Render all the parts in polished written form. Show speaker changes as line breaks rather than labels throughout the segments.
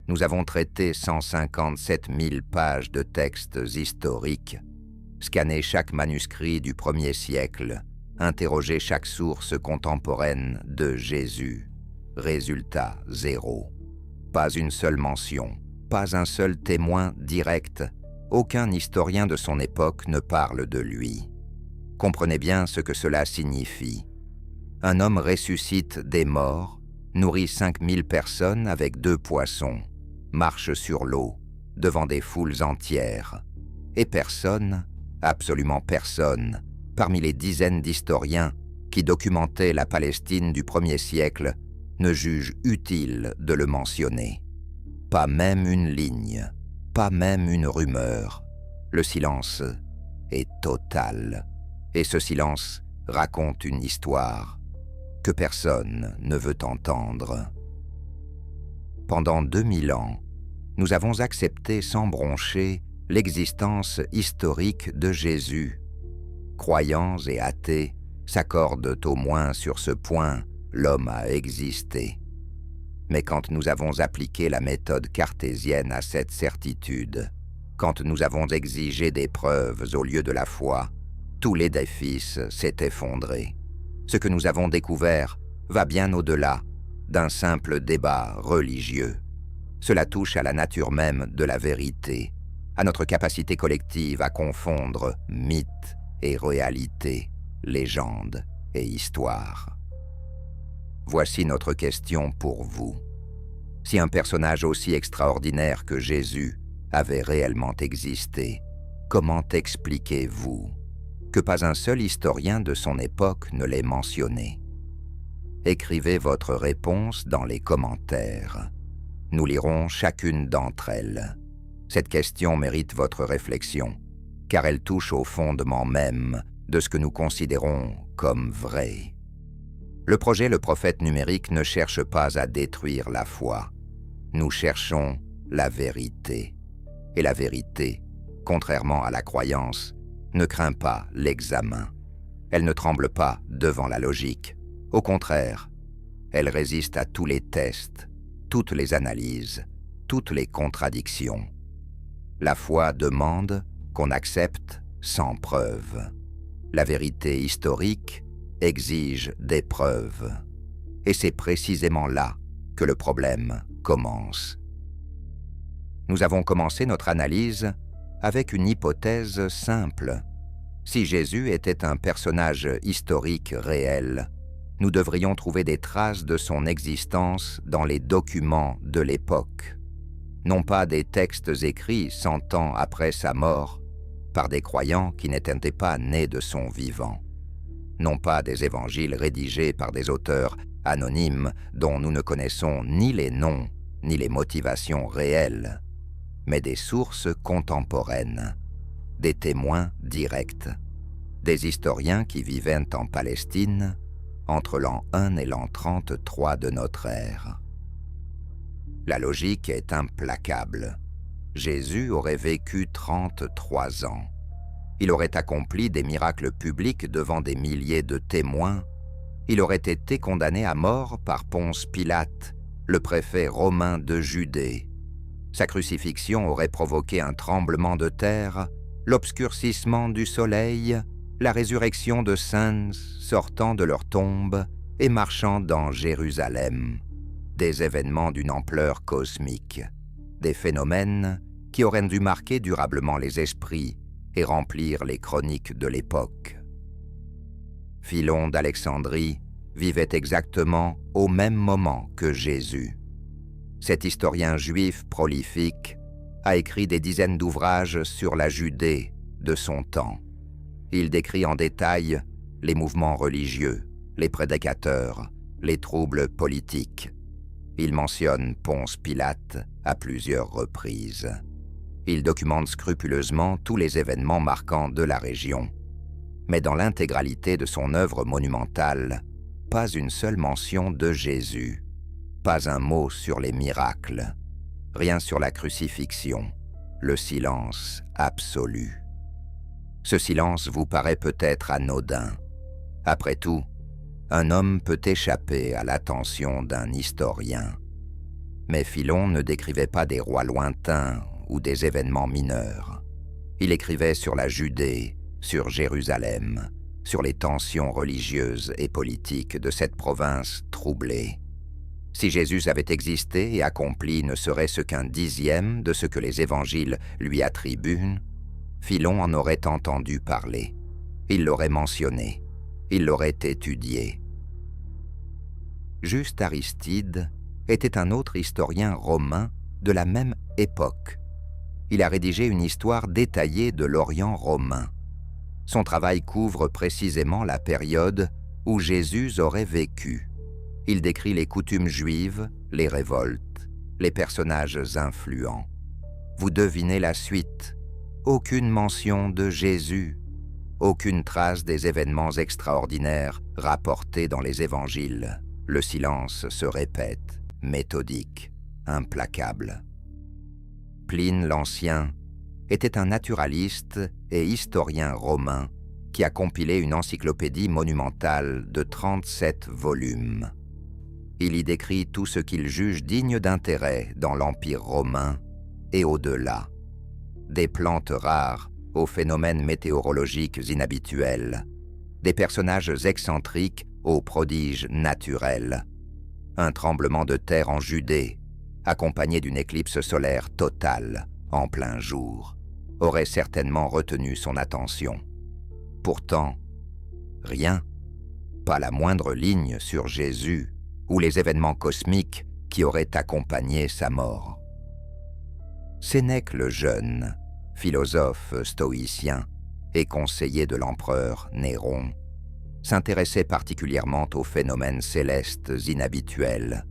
Nous avons traité 157 000 pages de textes historiques, scanné chaque manuscrit du 1er siècle, interrogé chaque source contemporaine de Jésus. Résultat, 0. Pas une seule mention, pas un seul témoin direct, aucun historien de son époque ne parle de lui. Comprenez bien ce que cela signifie. Un homme ressuscite des morts, nourrit 5000 personnes avec 2 poissons, marche sur l'eau, devant des foules entières. Et personne, absolument personne, parmi les dizaines d'historiens qui documentaient la Palestine du 1er siècle, ne juge utile de le mentionner. Pas même une ligne, pas même une rumeur. Le silence est total. Et ce silence raconte une histoire que personne ne veut entendre. Pendant 2000 ans, nous avons accepté sans broncher l'existence historique de Jésus. Croyants et athées s'accordent au moins sur ce point, l'homme a existé. Mais quand nous avons appliqué la méthode cartésienne à cette certitude, quand nous avons exigé des preuves au lieu de la foi, tout l'édifice s'est effondré. Ce que nous avons découvert va bien au-delà d'un simple débat religieux. Cela touche à la nature même de la vérité, à notre capacité collective à confondre mythe et réalité, légende et histoire. Voici notre question pour vous. Si un personnage aussi extraordinaire que Jésus avait réellement existé, comment expliquez-vous que pas un seul historien de son époque ne l'ait mentionné? Écrivez votre réponse dans les commentaires. Nous lirons chacune d'entre elles. Cette question mérite votre réflexion, car elle touche au fondement même de ce que nous considérons comme vrai. Le projet Le Prophète numérique ne cherche pas à détruire la foi. Nous cherchons la vérité. Et la vérité, contrairement à la croyance, ne craint pas l'examen. Elle ne tremble pas devant la logique. Au contraire, elle résiste à tous les tests, toutes les analyses, toutes les contradictions. La foi demande qu'on accepte sans preuve. La vérité historique exige des preuves. Et c'est précisément là que le problème commence. Nous avons commencé notre analyse avec une hypothèse simple. Si Jésus était un personnage historique réel, nous devrions trouver des traces de son existence dans les documents de l'époque. Non pas des textes écrits 100 ans après sa mort, par des croyants qui n'étaient pas nés de son vivant. Non pas des évangiles rédigés par des auteurs anonymes dont nous ne connaissons ni les noms ni les motivations réelles, mais des sources contemporaines, des témoins directs, des historiens qui vivaient en Palestine entre l'an 1 et l'an 33 de notre ère. La logique est implacable. Jésus aurait vécu 33 ans. Il aurait accompli des miracles publics devant des milliers de témoins. Il aurait été condamné à mort par Ponce Pilate, le préfet romain de Judée. Sa crucifixion aurait provoqué un tremblement de terre, l'obscurcissement du soleil, la résurrection de saints sortant de leur tombe et marchant dans Jérusalem. Des événements d'une ampleur cosmique, des phénomènes qui auraient dû marquer durablement les esprits et remplir les chroniques de l'époque. Philon d'Alexandrie vivait exactement au même moment que Jésus. Cet historien juif prolifique a écrit des dizaines d'ouvrages sur la Judée de son temps. Il décrit en détail les mouvements religieux, les prédicateurs, les troubles politiques. Il mentionne Ponce Pilate à plusieurs reprises. Il documente scrupuleusement tous les événements marquants de la région. Mais dans l'intégralité de son œuvre monumentale, pas une seule mention de Jésus, pas un mot sur les miracles, rien sur la crucifixion, le silence absolu. Ce silence vous paraît peut-être anodin. Après tout, un homme peut échapper à l'attention d'un historien. Mais Philon ne décrivait pas des rois lointains ou des événements mineurs. Il écrivait sur la Judée, sur Jérusalem, sur les tensions religieuses et politiques de cette province troublée. Si Jésus avait existé et accompli ne serait-ce qu'un dixième de ce que les évangiles lui attribuent, Philon en aurait entendu parler. Il l'aurait mentionné. Il l'aurait étudié. Juste Aristide était un autre historien romain de la même époque. Il a rédigé une histoire détaillée de l'Orient romain. Son travail couvre précisément la période où Jésus aurait vécu. Il décrit les coutumes juives, les révoltes, les personnages influents. Vous devinez la suite. Aucune mention de Jésus, aucune trace des événements extraordinaires rapportés dans les évangiles. Le silence se répète, méthodique, implacable. Pline l'Ancien était un naturaliste et historien romain qui a compilé une encyclopédie monumentale de 37 volumes. Il y décrit tout ce qu'il juge digne d'intérêt dans l'Empire romain et au-delà. Des plantes rares aux phénomènes météorologiques inhabituels, des personnages excentriques aux prodiges naturels. Un tremblement de terre en Judée, accompagné d'une éclipse solaire totale en plein jour, aurait certainement retenu son attention. Pourtant, rien, pas la moindre ligne sur Jésus ou les événements cosmiques qui auraient accompagné sa mort. Sénèque le Jeune, philosophe stoïcien et conseiller de l'empereur Néron, s'intéressait particulièrement aux phénomènes célestes inhabituels.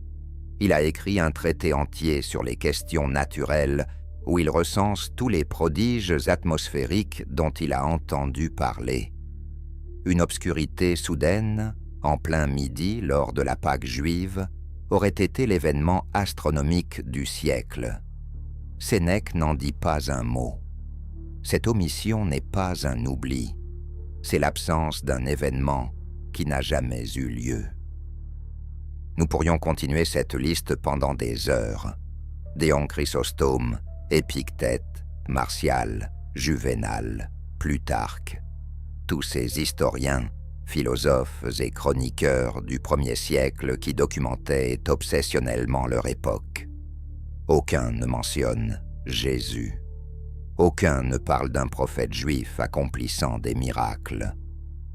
Il a écrit un traité entier sur les questions naturelles où il recense tous les prodiges atmosphériques dont il a entendu parler. Une obscurité soudaine, en plein midi lors de la Pâque juive, aurait été l'événement astronomique du siècle. Sénèque n'en dit pas un mot. Cette omission n'est pas un oubli. C'est l'absence d'un événement qui n'a jamais eu lieu. Nous pourrions continuer cette liste pendant des heures. Dion Chrysostome, Épictète, Martial, Juvénal, Plutarque. Tous ces historiens, philosophes et chroniqueurs du 1er siècle qui documentaient obsessionnellement leur époque. Aucun ne mentionne Jésus. Aucun ne parle d'un prophète juif accomplissant des miracles.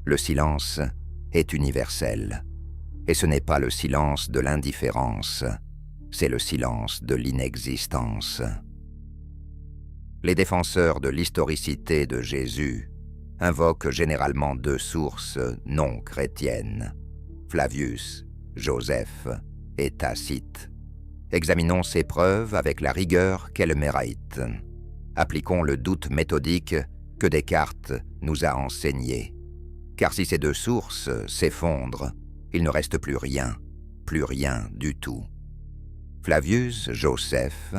Le silence est universel. Et ce n'est pas le silence de l'indifférence, c'est le silence de l'inexistence. Les défenseurs de l'historicité de Jésus invoquent généralement deux sources non chrétiennes, Flavius, Joseph et Tacite. Examinons ces preuves avec la rigueur qu'elles méritent. Appliquons le doute méthodique que Descartes nous a enseigné. Car si ces deux sources s'effondrent, il ne reste plus rien du tout. Flavius Joseph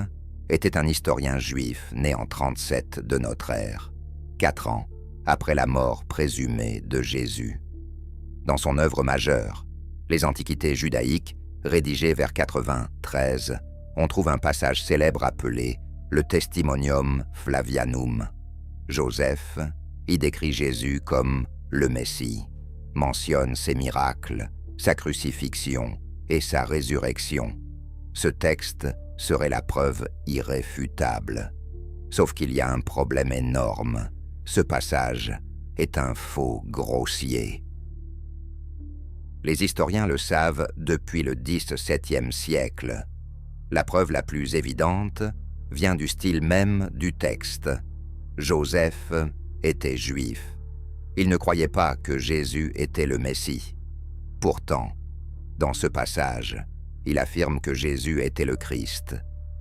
était un historien juif né en 37 de notre ère, 4 ans après la mort présumée de Jésus. Dans son œuvre majeure, Les Antiquités judaïques, rédigée vers 93, on trouve un passage célèbre appelé le Testimonium Flavianum. Joseph y décrit Jésus comme le Messie, mentionne ses miracles, sa crucifixion et sa résurrection. Ce texte serait la preuve irréfutable. Sauf qu'il y a un problème énorme. Ce passage est un faux grossier. Les historiens le savent depuis le XVIIe siècle. La preuve la plus évidente vient du style même du texte. Joseph était juif. Il ne croyait pas que Jésus était le Messie. Pourtant, dans ce passage, il affirme que Jésus était le Christ,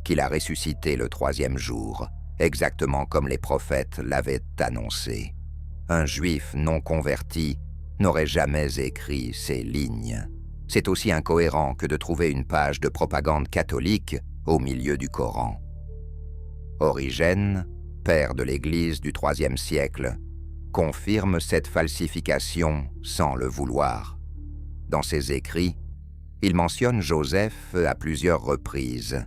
qu'il a ressuscité le 3e jour, exactement comme les prophètes l'avaient annoncé. Un juif non converti n'aurait jamais écrit ces lignes. C'est aussi incohérent que de trouver une page de propagande catholique au milieu du Coran. Origène, père de l'Église du IIIe siècle, confirme cette falsification sans le vouloir. Dans ses écrits, Il mentionne Joseph à plusieurs reprises.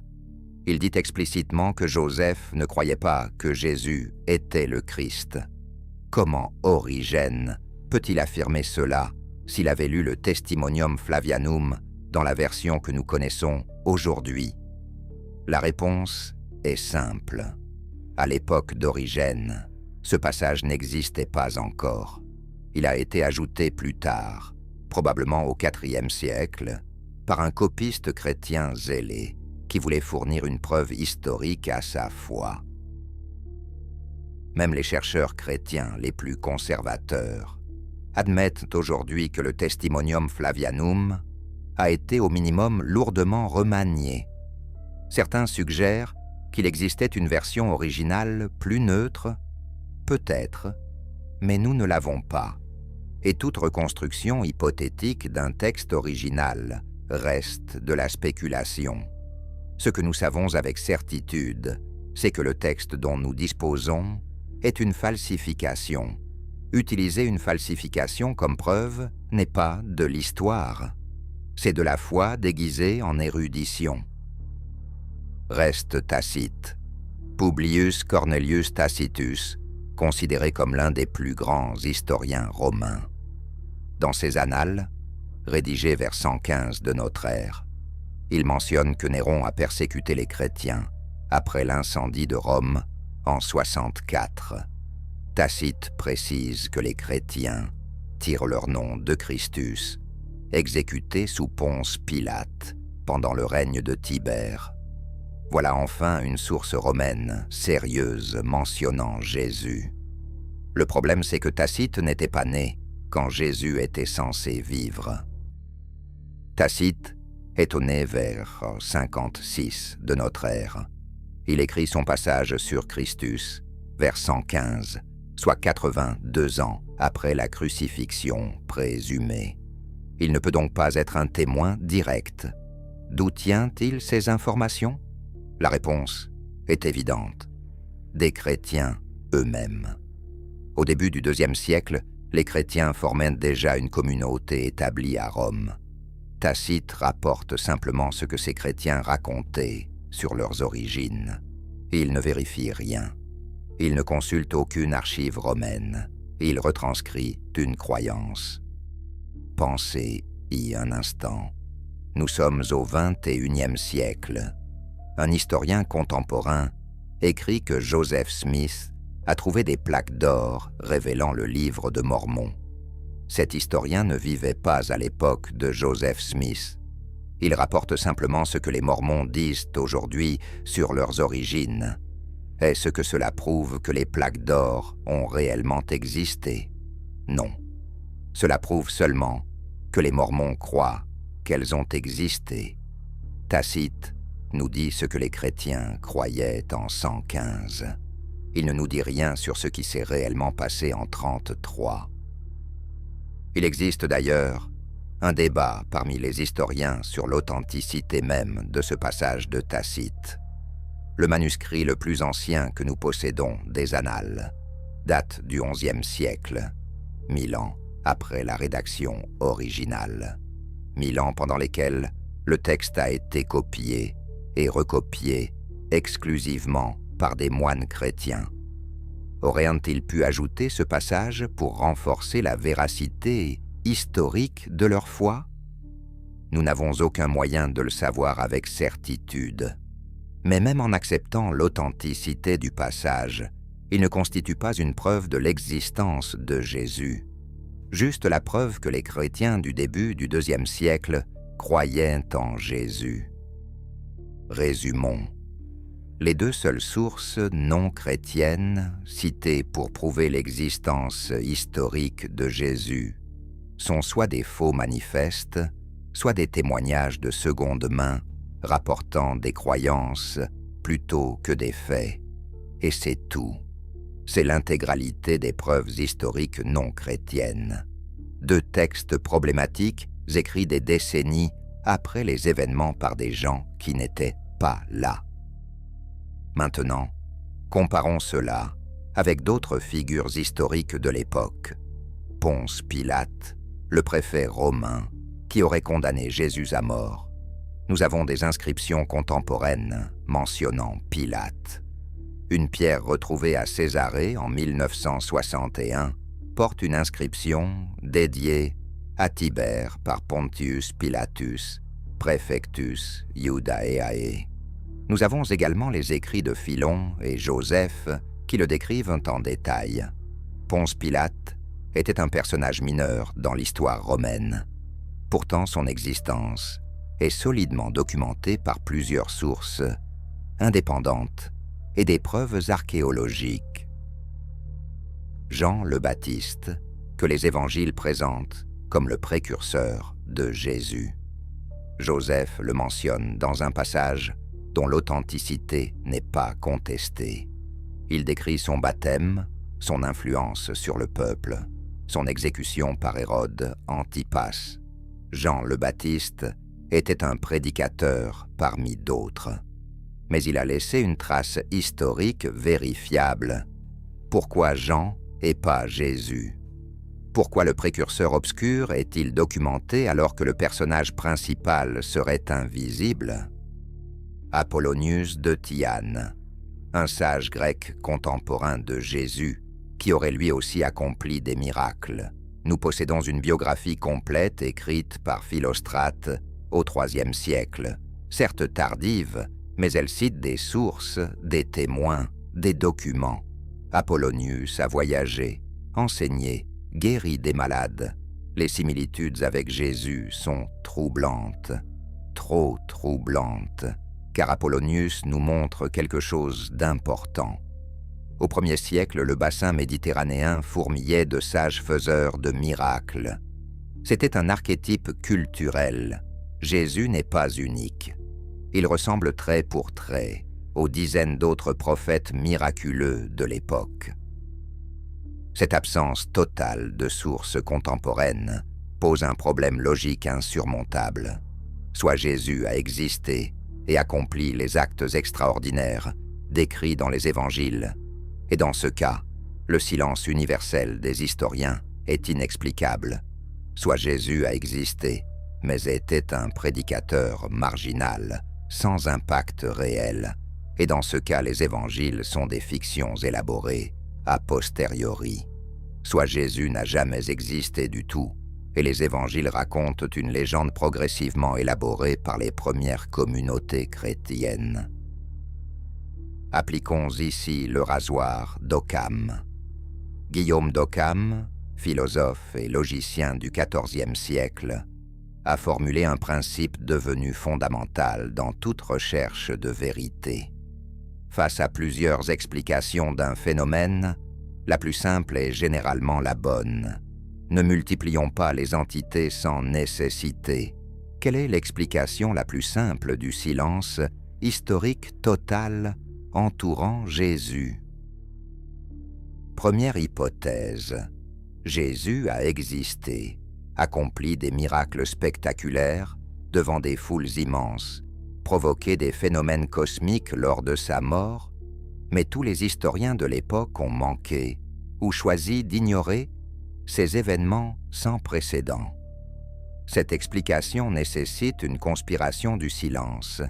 Il dit explicitement que Joseph ne croyait pas que Jésus était le Christ. Comment Origène peut-il affirmer cela s'il avait lu le Testimonium Flavianum dans la version que nous connaissons aujourd'hui? La réponse est simple. À l'époque d'Origène, ce passage n'existait pas encore. Il a été ajouté plus tard, probablement au IVe siècle, par un copiste chrétien zélé qui voulait fournir une preuve historique à sa foi. Même les chercheurs chrétiens les plus conservateurs admettent aujourd'hui que le Testimonium Flavianum a été au minimum lourdement remanié. Certains suggèrent qu'il existait une version originale plus neutre, peut-être, mais nous ne l'avons pas. Et toute reconstruction hypothétique d'un texte original reste de la spéculation. Ce que nous savons avec certitude, c'est que le texte dont nous disposons est une falsification. Utiliser une falsification comme preuve n'est pas de l'histoire. C'est de la foi déguisée en érudition. Reste Tacite. Publius Cornelius Tacitus, considéré comme l'un des plus grands historiens romains. Dans ses annales, rédigées vers 115 de notre ère, il mentionne que Néron a persécuté les chrétiens après l'incendie de Rome en 64. Tacite précise que les chrétiens tirent leur nom de Christus, exécuté sous Ponce Pilate pendant le règne de Tibère. Voilà enfin une source romaine sérieuse mentionnant Jésus. Le problème, c'est que Tacite n'était pas né quand Jésus était censé vivre. Tacite est né vers 56 de notre ère. Il écrit son passage sur Christus vers 115, soit 82 ans après la crucifixion présumée. Il ne peut donc pas être un témoin direct. D'où tient-il ces informations? La réponse est évidente. Des chrétiens eux-mêmes. Au début du IIe siècle, les chrétiens formaient déjà une communauté établie à Rome. Tacite rapporte simplement ce que ces chrétiens racontaient sur leurs origines. Il ne vérifie rien. Il ne consulte aucune archive romaine. Il retranscrit une croyance. Pensez-y un instant. Nous sommes au XXIe siècle. Un historien contemporain écrit que Joseph Smith a trouvé des plaques d'or révélant le livre de Mormon. Cet historien ne vivait pas à l'époque de Joseph Smith. Il rapporte simplement ce que les Mormons disent aujourd'hui sur leurs origines. Est-ce que cela prouve que les plaques d'or ont réellement existé? Non. Cela prouve seulement que les Mormons croient qu'elles ont existé. Tacite nous dit ce que les chrétiens croyaient en 115. Il ne nous dit rien sur ce qui s'est réellement passé en 33. Il existe d'ailleurs un débat parmi les historiens sur l'authenticité même de ce passage de Tacite. Le manuscrit le plus ancien que nous possédons des Annales date du XIe siècle, 1000 ans après la rédaction originale. 1000 ans pendant lesquels le texte a été copié et recopié exclusivement par des moines chrétiens. Auraient-ils pu ajouter ce passage pour renforcer la véracité historique de leur foi? Nous n'avons aucun moyen de le savoir avec certitude. Mais même en acceptant l'authenticité du passage, il ne constitue pas une preuve de l'existence de Jésus. Juste la preuve que les chrétiens du début du IIe siècle croyaient en Jésus. Résumons. Les deux seules sources non chrétiennes citées pour prouver l'existence historique de Jésus sont soit des faux manifestes, soit des témoignages de seconde main rapportant des croyances plutôt que des faits. Et c'est tout. C'est l'intégralité des preuves historiques non chrétiennes. Deux textes problématiques écrits des décennies après les événements par des gens qui n'étaient pas là. Maintenant, comparons cela avec d'autres figures historiques de l'époque. Ponce Pilate, le préfet romain, qui aurait condamné Jésus à mort. Nous avons des inscriptions contemporaines mentionnant Pilate. Une pierre retrouvée à Césarée en 1961 porte une inscription dédiée à Tibère par Pontius Pilatus, Praefectus Iudaeae. Nous avons également les écrits de Philon et Joseph qui le décrivent en détail. Ponce Pilate était un personnage mineur dans l'histoire romaine. Pourtant, son existence est solidement documentée par plusieurs sources indépendantes et des preuves archéologiques. Jean le Baptiste, que les évangiles présentent comme le précurseur de Jésus. Joseph le mentionne dans un passage dont l'authenticité n'est pas contestée. Il décrit son baptême, son influence sur le peuple, son exécution par Hérode Antipas. Jean le Baptiste était un prédicateur parmi d'autres. Mais il a laissé une trace historique vérifiable. Pourquoi Jean et pas Jésus? Pourquoi le précurseur obscur est-il documenté alors que le personnage principal serait invisible? Apollonius de Tyane, un sage grec contemporain de Jésus, qui aurait lui aussi accompli des miracles. Nous possédons une biographie complète écrite par Philostrate au IIIe siècle, certes tardive, mais elle cite des sources, des témoins, des documents. Apollonius a voyagé, enseigné, guéri des malades. Les similitudes avec Jésus sont troublantes, trop troublantes, car Apollonius nous montre quelque chose d'important. Au 1er siècle, le bassin méditerranéen fourmillait de sages faiseurs de miracles. C'était un archétype culturel. Jésus n'est pas unique. Il ressemble trait pour trait aux dizaines d'autres prophètes miraculeux de l'époque. Cette absence totale de sources contemporaines pose un problème logique insurmontable. Soit Jésus a existé et accompli les actes extraordinaires décrits dans les évangiles, et dans ce cas, le silence universel des historiens est inexplicable. Soit Jésus a existé, mais était un prédicateur marginal, sans impact réel, et dans ce cas les évangiles sont des fictions élaborées a posteriori. Soit Jésus n'a jamais existé du tout, et les évangiles racontent une légende progressivement élaborée par les premières communautés chrétiennes. Appliquons ici le rasoir d'Occam. Guillaume d'Occam, philosophe et logicien du XIVe siècle, a formulé un principe devenu fondamental dans toute recherche de vérité. Face à plusieurs explications d'un phénomène, la plus simple est généralement la bonne. Ne multiplions pas les entités sans nécessité. Quelle est l'explication la plus simple du silence historique total entourant Jésus? Première hypothèse. Jésus a existé, accompli des miracles spectaculaires devant des foules immenses, provoqué des phénomènes cosmiques lors de sa mort, mais tous les historiens de l'époque ont manqué ou choisi d'ignorer ces événements sans précédent. Cette explication nécessite une conspiration du silence,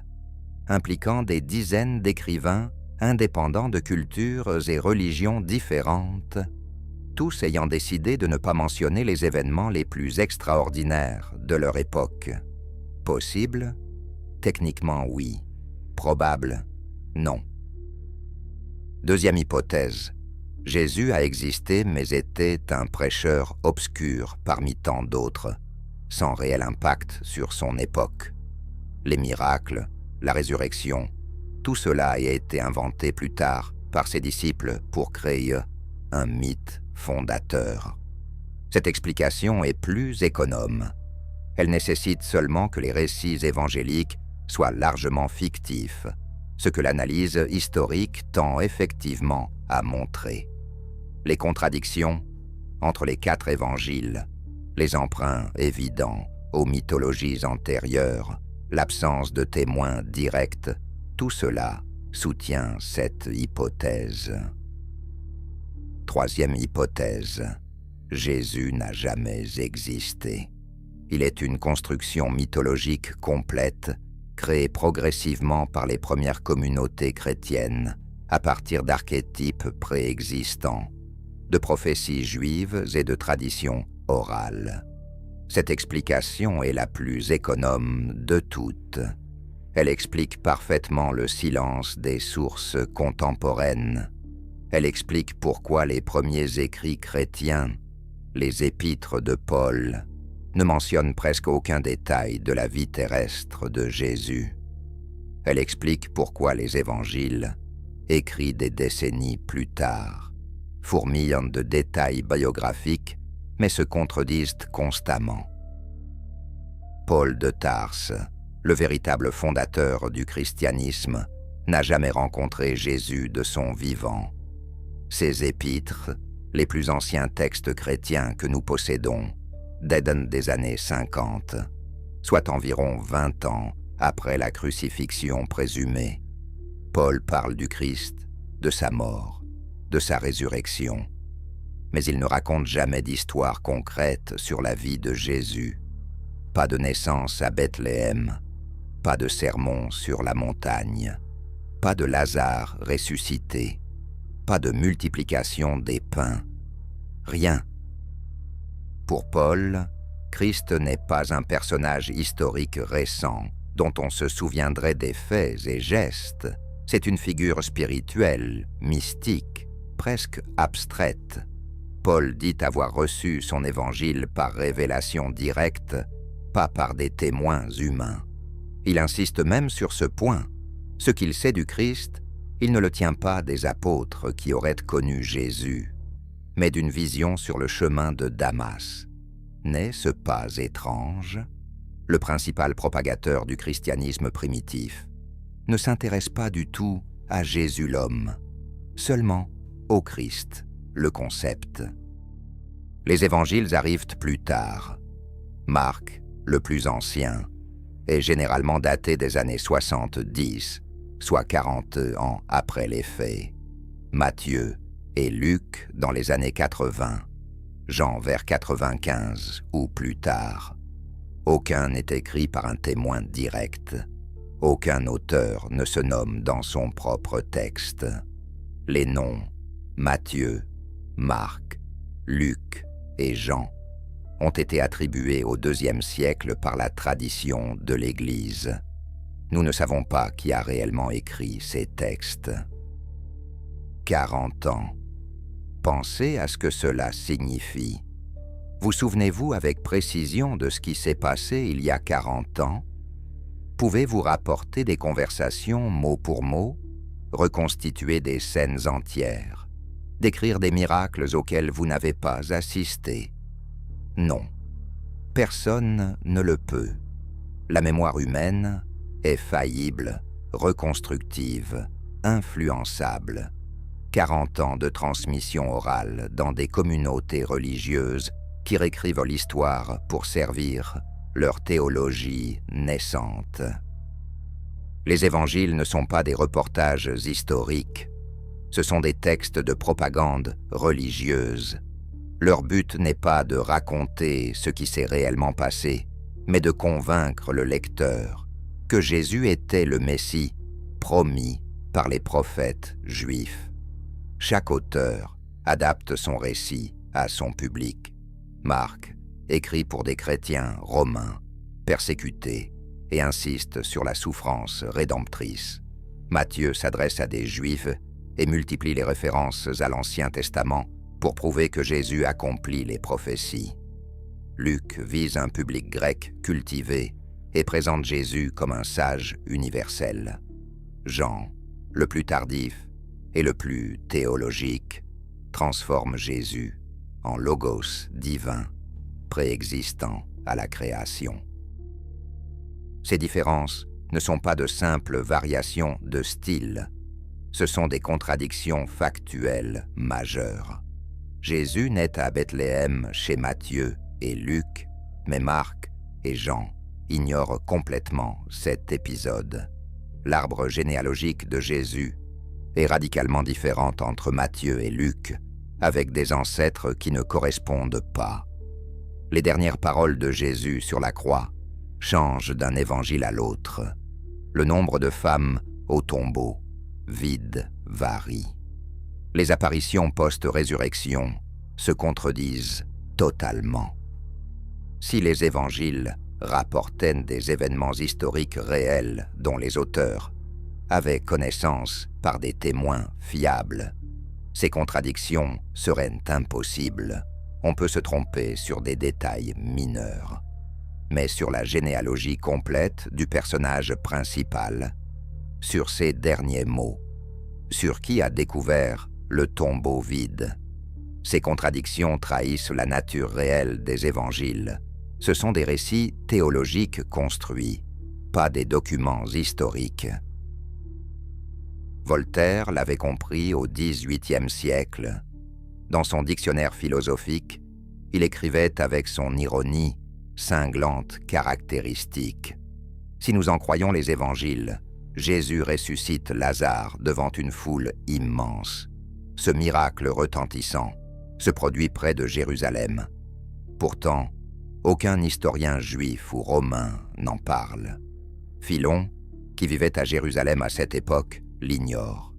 impliquant des dizaines d'écrivains indépendants de cultures et religions différentes, tous ayant décidé de ne pas mentionner les événements les plus extraordinaires de leur époque. Possible? Techniquement oui. Probable? Non. Deuxième hypothèse. Jésus a existé mais était un prêcheur obscur parmi tant d'autres, sans réel impact sur son époque. Les miracles, la résurrection, tout cela a été inventé plus tard par ses disciples pour créer un mythe fondateur. Cette explication est plus économe. Elle nécessite seulement que les récits évangéliques soient largement fictifs, ce que l'analyse historique tend effectivement à montrer. Les contradictions entre les 4 évangiles, les emprunts évidents aux mythologies antérieures, l'absence de témoins directs, tout cela soutient cette hypothèse. Troisième hypothèse. Jésus n'a jamais existé. Il est une construction mythologique complète, créée progressivement par les premières communautés chrétiennes, à partir d'archétypes préexistants, de prophéties juives et de traditions orales. Cette explication est la plus économe de toutes. Elle explique parfaitement le silence des sources contemporaines. Elle explique pourquoi les premiers écrits chrétiens, les épîtres de Paul, ne mentionnent presque aucun détail de la vie terrestre de Jésus. Elle explique pourquoi les évangiles, écrits des décennies plus tard, fourmillent de détails biographiques, mais se contredisent constamment. Paul de Tarse, le véritable fondateur du christianisme, n'a jamais rencontré Jésus de son vivant. Ses épîtres, les plus anciens textes chrétiens que nous possédons, datent des années 50, soit environ 20 ans après la crucifixion présumée. Paul parle du Christ, de sa mort, de sa résurrection, mais il ne raconte jamais d'histoire concrète sur la vie de Jésus. Pas de naissance à Bethléem, pas de sermon sur la montagne, pas de Lazare ressuscité, pas de multiplication des pains, rien. Pour Paul, Christ n'est pas un personnage historique récent dont on se souviendrait des faits et gestes. C'est une figure spirituelle, mystique, presque abstraite. Paul dit avoir reçu son évangile par révélation directe, pas par des témoins humains. Il insiste même sur ce point. Ce qu'il sait du Christ, il ne le tient pas des apôtres qui auraient connu Jésus, mais d'une vision sur le chemin de Damas. N'est-ce pas étrange? Le principal propagateur du christianisme primitif ne s'intéresse pas du tout à Jésus l'homme, seulement au Christ, le concept. Les évangiles arrivent plus tard. Marc, le plus ancien, est généralement daté des années 70, soit 40 ans après les faits. Matthieu et Luc dans les années 80, Jean vers 95 ou plus tard. Aucun n'est écrit par un témoin direct. Aucun auteur ne se nomme dans son propre texte. Les noms Matthieu, Marc, Luc et Jean ont été attribués au IIe siècle par la tradition de l'Église. Nous ne savons pas qui a réellement écrit ces textes. 40 ans. Pensez à ce que cela signifie. Vous souvenez-vous avec précision de ce qui s'est passé il y a 40 ans? Pouvez-vous rapporter des conversations mot pour mot, reconstituer des scènes entières, décrire des miracles auxquels vous n'avez pas assisté? Non. Personne ne le peut. La mémoire humaine est faillible, reconstructive, influençable. 40 ans de transmission orale dans des communautés religieuses qui réécrivent l'histoire pour servir leur théologie naissante. Les évangiles ne sont pas des reportages historiques, ce sont des textes de propagande religieuse. Leur but n'est pas de raconter ce qui s'est réellement passé, mais de convaincre le lecteur que Jésus était le Messie promis par les prophètes juifs. Chaque auteur adapte son récit à son public. Marc écrit pour des chrétiens romains, persécutés, et insiste sur la souffrance rédemptrice. Matthieu s'adresse à des Juifs et multiplie les références à l'Ancien Testament pour prouver que Jésus accomplit les prophéties. Luc vise un public grec cultivé et présente Jésus comme un sage universel. Jean, le plus tardif et le plus théologique, transforme Jésus en logos divin, préexistant à la création. Ces différences ne sont pas de simples variations de style, ce sont des contradictions factuelles majeures. Jésus naît à Bethléem chez Matthieu et Luc, mais Marc et Jean ignorent complètement cet épisode. L'arbre généalogique de Jésus est radicalement différent entre Matthieu et Luc, avec des ancêtres qui ne correspondent pas. Les dernières paroles de Jésus sur la croix changent d'un évangile à l'autre. Le nombre de femmes au tombeau vide varie. Les apparitions post-résurrection se contredisent totalement. Si les évangiles rapportaient des événements historiques réels dont les auteurs avaient connaissance par des témoins fiables, ces contradictions seraient impossibles. On peut se tromper sur des détails mineurs. Mais sur la généalogie complète du personnage principal, sur ses derniers mots, sur qui a découvert le tombeau vide, ces contradictions trahissent la nature réelle des évangiles. Ce sont des récits théologiques construits, pas des documents historiques. Voltaire l'avait compris au XVIIIe siècle. Dans son dictionnaire philosophique, il écrivait avec son ironie cinglante caractéristique. Si nous en croyons les évangiles, Jésus ressuscite Lazare devant une foule immense. Ce miracle retentissant se produit près de Jérusalem. Pourtant, aucun historien juif ou romain n'en parle. Philon, qui vivait à Jérusalem à cette époque, l'ignore.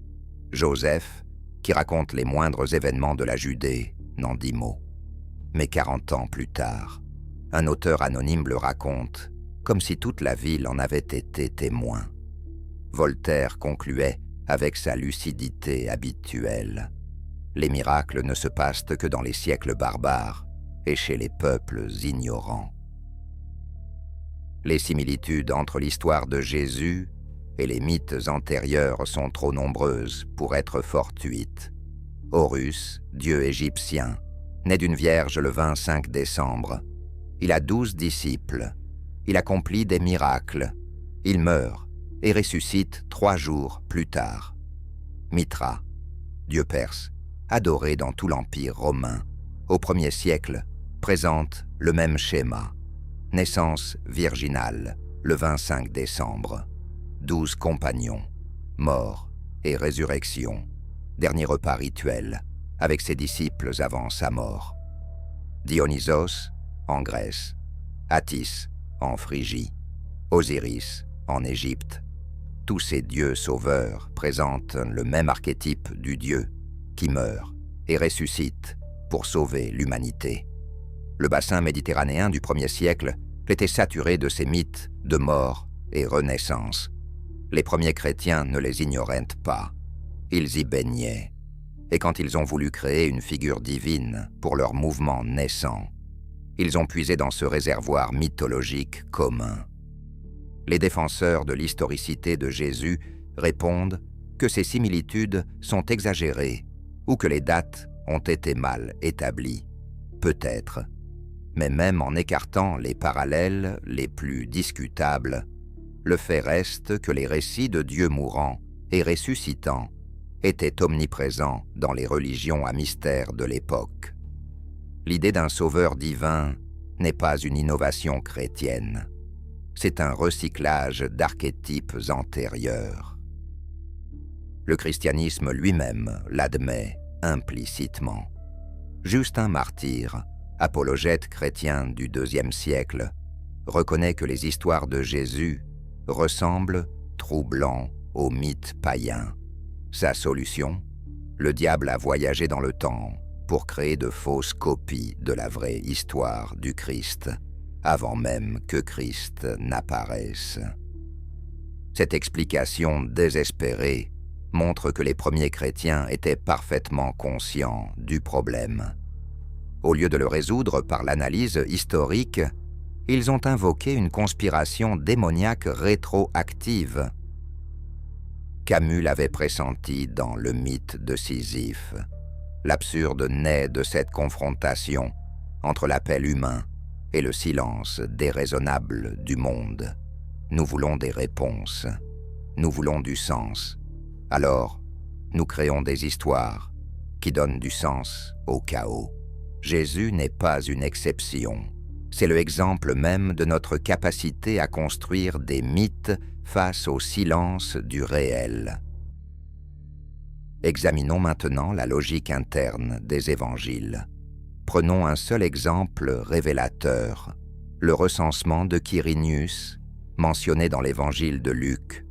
Joseph, qui raconte les moindres événements de la Judée, n'en dit mot. Mais 40 ans plus tard, un auteur anonyme le raconte, comme si toute la ville en avait été témoin. Voltaire concluait avec sa lucidité habituelle. Les miracles ne se passent que dans les siècles barbares et chez les peuples ignorants. Les similitudes entre l'histoire de Jésus et les mythes antérieurs sont trop nombreuses pour être fortuites. Horus, dieu égyptien, naît d'une vierge le 25 décembre. Il a 12 disciples. Il accomplit des miracles. Il meurt et ressuscite 3 jours plus tard. Mithra, dieu perse, adoré dans tout l'Empire romain, au 1er siècle, présente le même schéma. Naissance virginale, le 25 décembre. 12 compagnons, mort et résurrection. Dernier repas rituel, avec ses disciples avant sa mort. Dionysos, en Grèce. Attis, en Phrygie. Osiris, en Égypte. Tous ces dieux sauveurs présentent le même archétype du dieu qui meurt et ressuscite pour sauver l'humanité. Le bassin méditerranéen du 1er siècle était saturé de ces mythes de mort et renaissance. Les premiers chrétiens ne les ignoraient pas. Ils y baignaient. Et quand ils ont voulu créer une figure divine pour leur mouvement naissant, ils ont puisé dans ce réservoir mythologique commun. Les défenseurs de l'historicité de Jésus répondent que ces similitudes sont exagérées ou que les dates ont été mal établies. Peut-être. Mais même en écartant les parallèles les plus discutables, le fait reste que les récits de Dieu mourant et ressuscitant étaient omniprésents dans les religions à mystère de l'époque. L'idée d'un sauveur divin n'est pas une innovation chrétienne. C'est un recyclage d'archétypes antérieurs. Le christianisme lui-même l'admet implicitement. Justin Martyr, apologète chrétien du IIe siècle, reconnaît que les histoires de Jésus ressemblent troublant aux mythes païens. Sa solution, le diable a voyagé dans le temps pour créer de fausses copies de la vraie histoire du Christ, avant même que Christ n'apparaisse. Cette explication désespérée montre que les premiers chrétiens étaient parfaitement conscients du problème. Au lieu de le résoudre par l'analyse historique, ils ont invoqué une conspiration démoniaque rétroactive. Camus l'avait pressenti dans le mythe de Sisyphe. L'absurde naît de cette confrontation entre l'appel humain et le silence déraisonnable du monde. Nous voulons des réponses. Nous voulons du sens. Alors, nous créons des histoires qui donnent du sens au chaos. Jésus n'est pas une exception. C'est le exemple même de notre capacité à construire des mythes face au silence du réel. Examinons maintenant la logique interne des évangiles. Prenons un seul exemple révélateur, le recensement de Quirinius, mentionné dans l'évangile de Luc.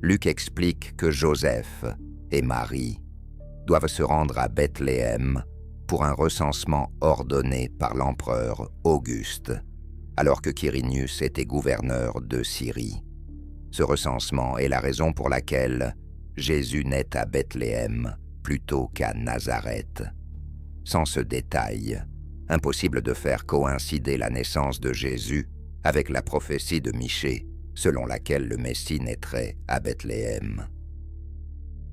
Luc explique que Joseph et Marie doivent se rendre à Bethléem pour un recensement ordonné par l'empereur Auguste, alors que Quirinius était gouverneur de Syrie. Ce recensement est la raison pour laquelle Jésus naît à Bethléem plutôt qu'à Nazareth. Sans ce détail, impossible de faire coïncider la naissance de Jésus avec la prophétie de Michée, selon laquelle le Messie naîtrait à Bethléem.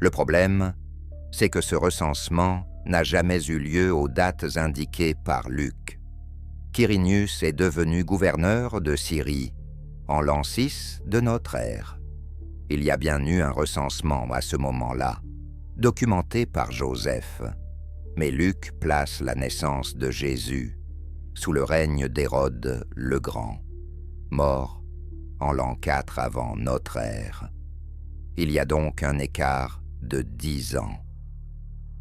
Le problème, c'est que ce recensement n'a jamais eu lieu aux dates indiquées par Luc. Quirinius est devenu gouverneur de Syrie en l'an 6 de notre ère. Il y a bien eu un recensement à ce moment-là, documenté par Joseph, mais Luc place la naissance de Jésus sous le règne d'Hérode le Grand, mort en l'an 4 avant notre ère. Il y a donc un écart de 10 ans.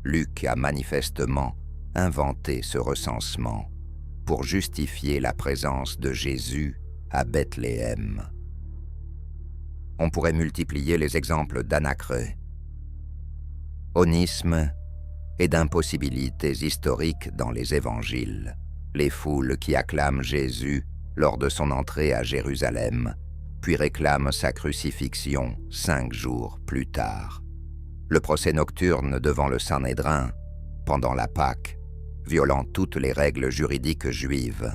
Luc a manifestement inventé ce recensement pour justifier la présence de Jésus à Bethléem. On pourrait multiplier les exemples d'anacrées, onismes et d'impossibilités historiques dans les évangiles. Les foules qui acclament Jésus lors de son entrée à Jérusalem, puis réclament sa crucifixion 5 jours plus tard. Le procès nocturne devant le Sanhédrin, pendant la Pâque, violant toutes les règles juridiques juives.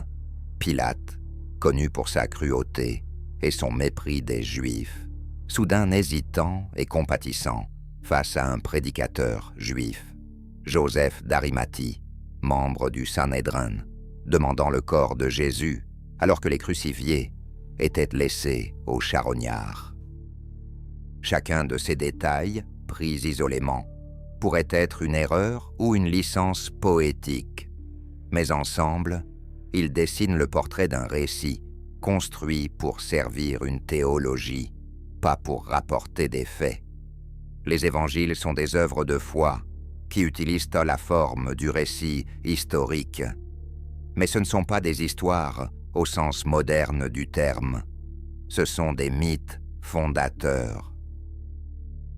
Pilate, connu pour sa cruauté et son mépris des Juifs, soudain hésitant et compatissant face à un prédicateur juif. Joseph d'Arimathie, membre du Sanhédrin, demandant le corps de Jésus alors que les crucifiés étaient laissés aux charognards. Chacun de ces détails, pris isolément, pourrait être une erreur ou une licence poétique, mais ensemble, ils dessinent le portrait d'un récit construit pour servir une théologie, pas pour rapporter des faits. Les évangiles sont des œuvres de foi qui utilisent la forme du récit historique, mais ce ne sont pas des histoires au sens moderne du terme, ce sont des mythes fondateurs.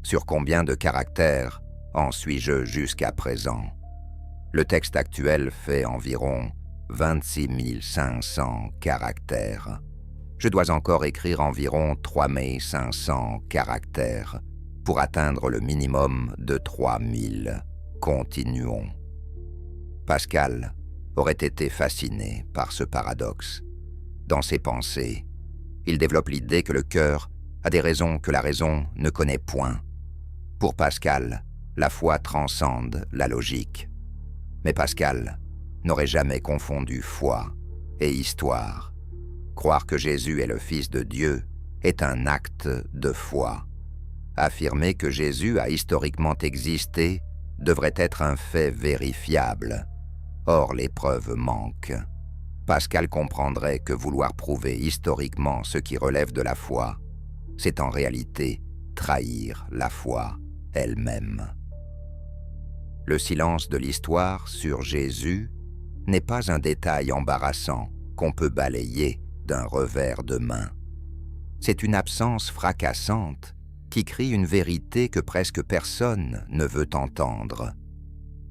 Sur combien de caractères en suis-je jusqu'à présent? Le texte actuel fait environ 26 500 caractères. Je dois encore écrire environ 3500 caractères pour atteindre le minimum de 3000. Continuons. Pascal aurait été fasciné par ce paradoxe. Dans ses pensées, il développe l'idée que le cœur a des raisons que la raison ne connaît point. Pour Pascal, la foi transcende la logique. Mais Pascal n'aurait jamais confondu foi et histoire. Croire que Jésus est le Fils de Dieu est un acte de foi. Affirmer que Jésus a historiquement existé devrait être un fait vérifiable. Or, les preuves manquent. Pascal comprendrait que vouloir prouver historiquement ce qui relève de la foi, c'est en réalité trahir la foi elle-même. Le silence de l'histoire sur Jésus n'est pas un détail embarrassant qu'on peut balayer d'un revers de main. C'est une absence fracassante qui crie une vérité que presque personne ne veut entendre.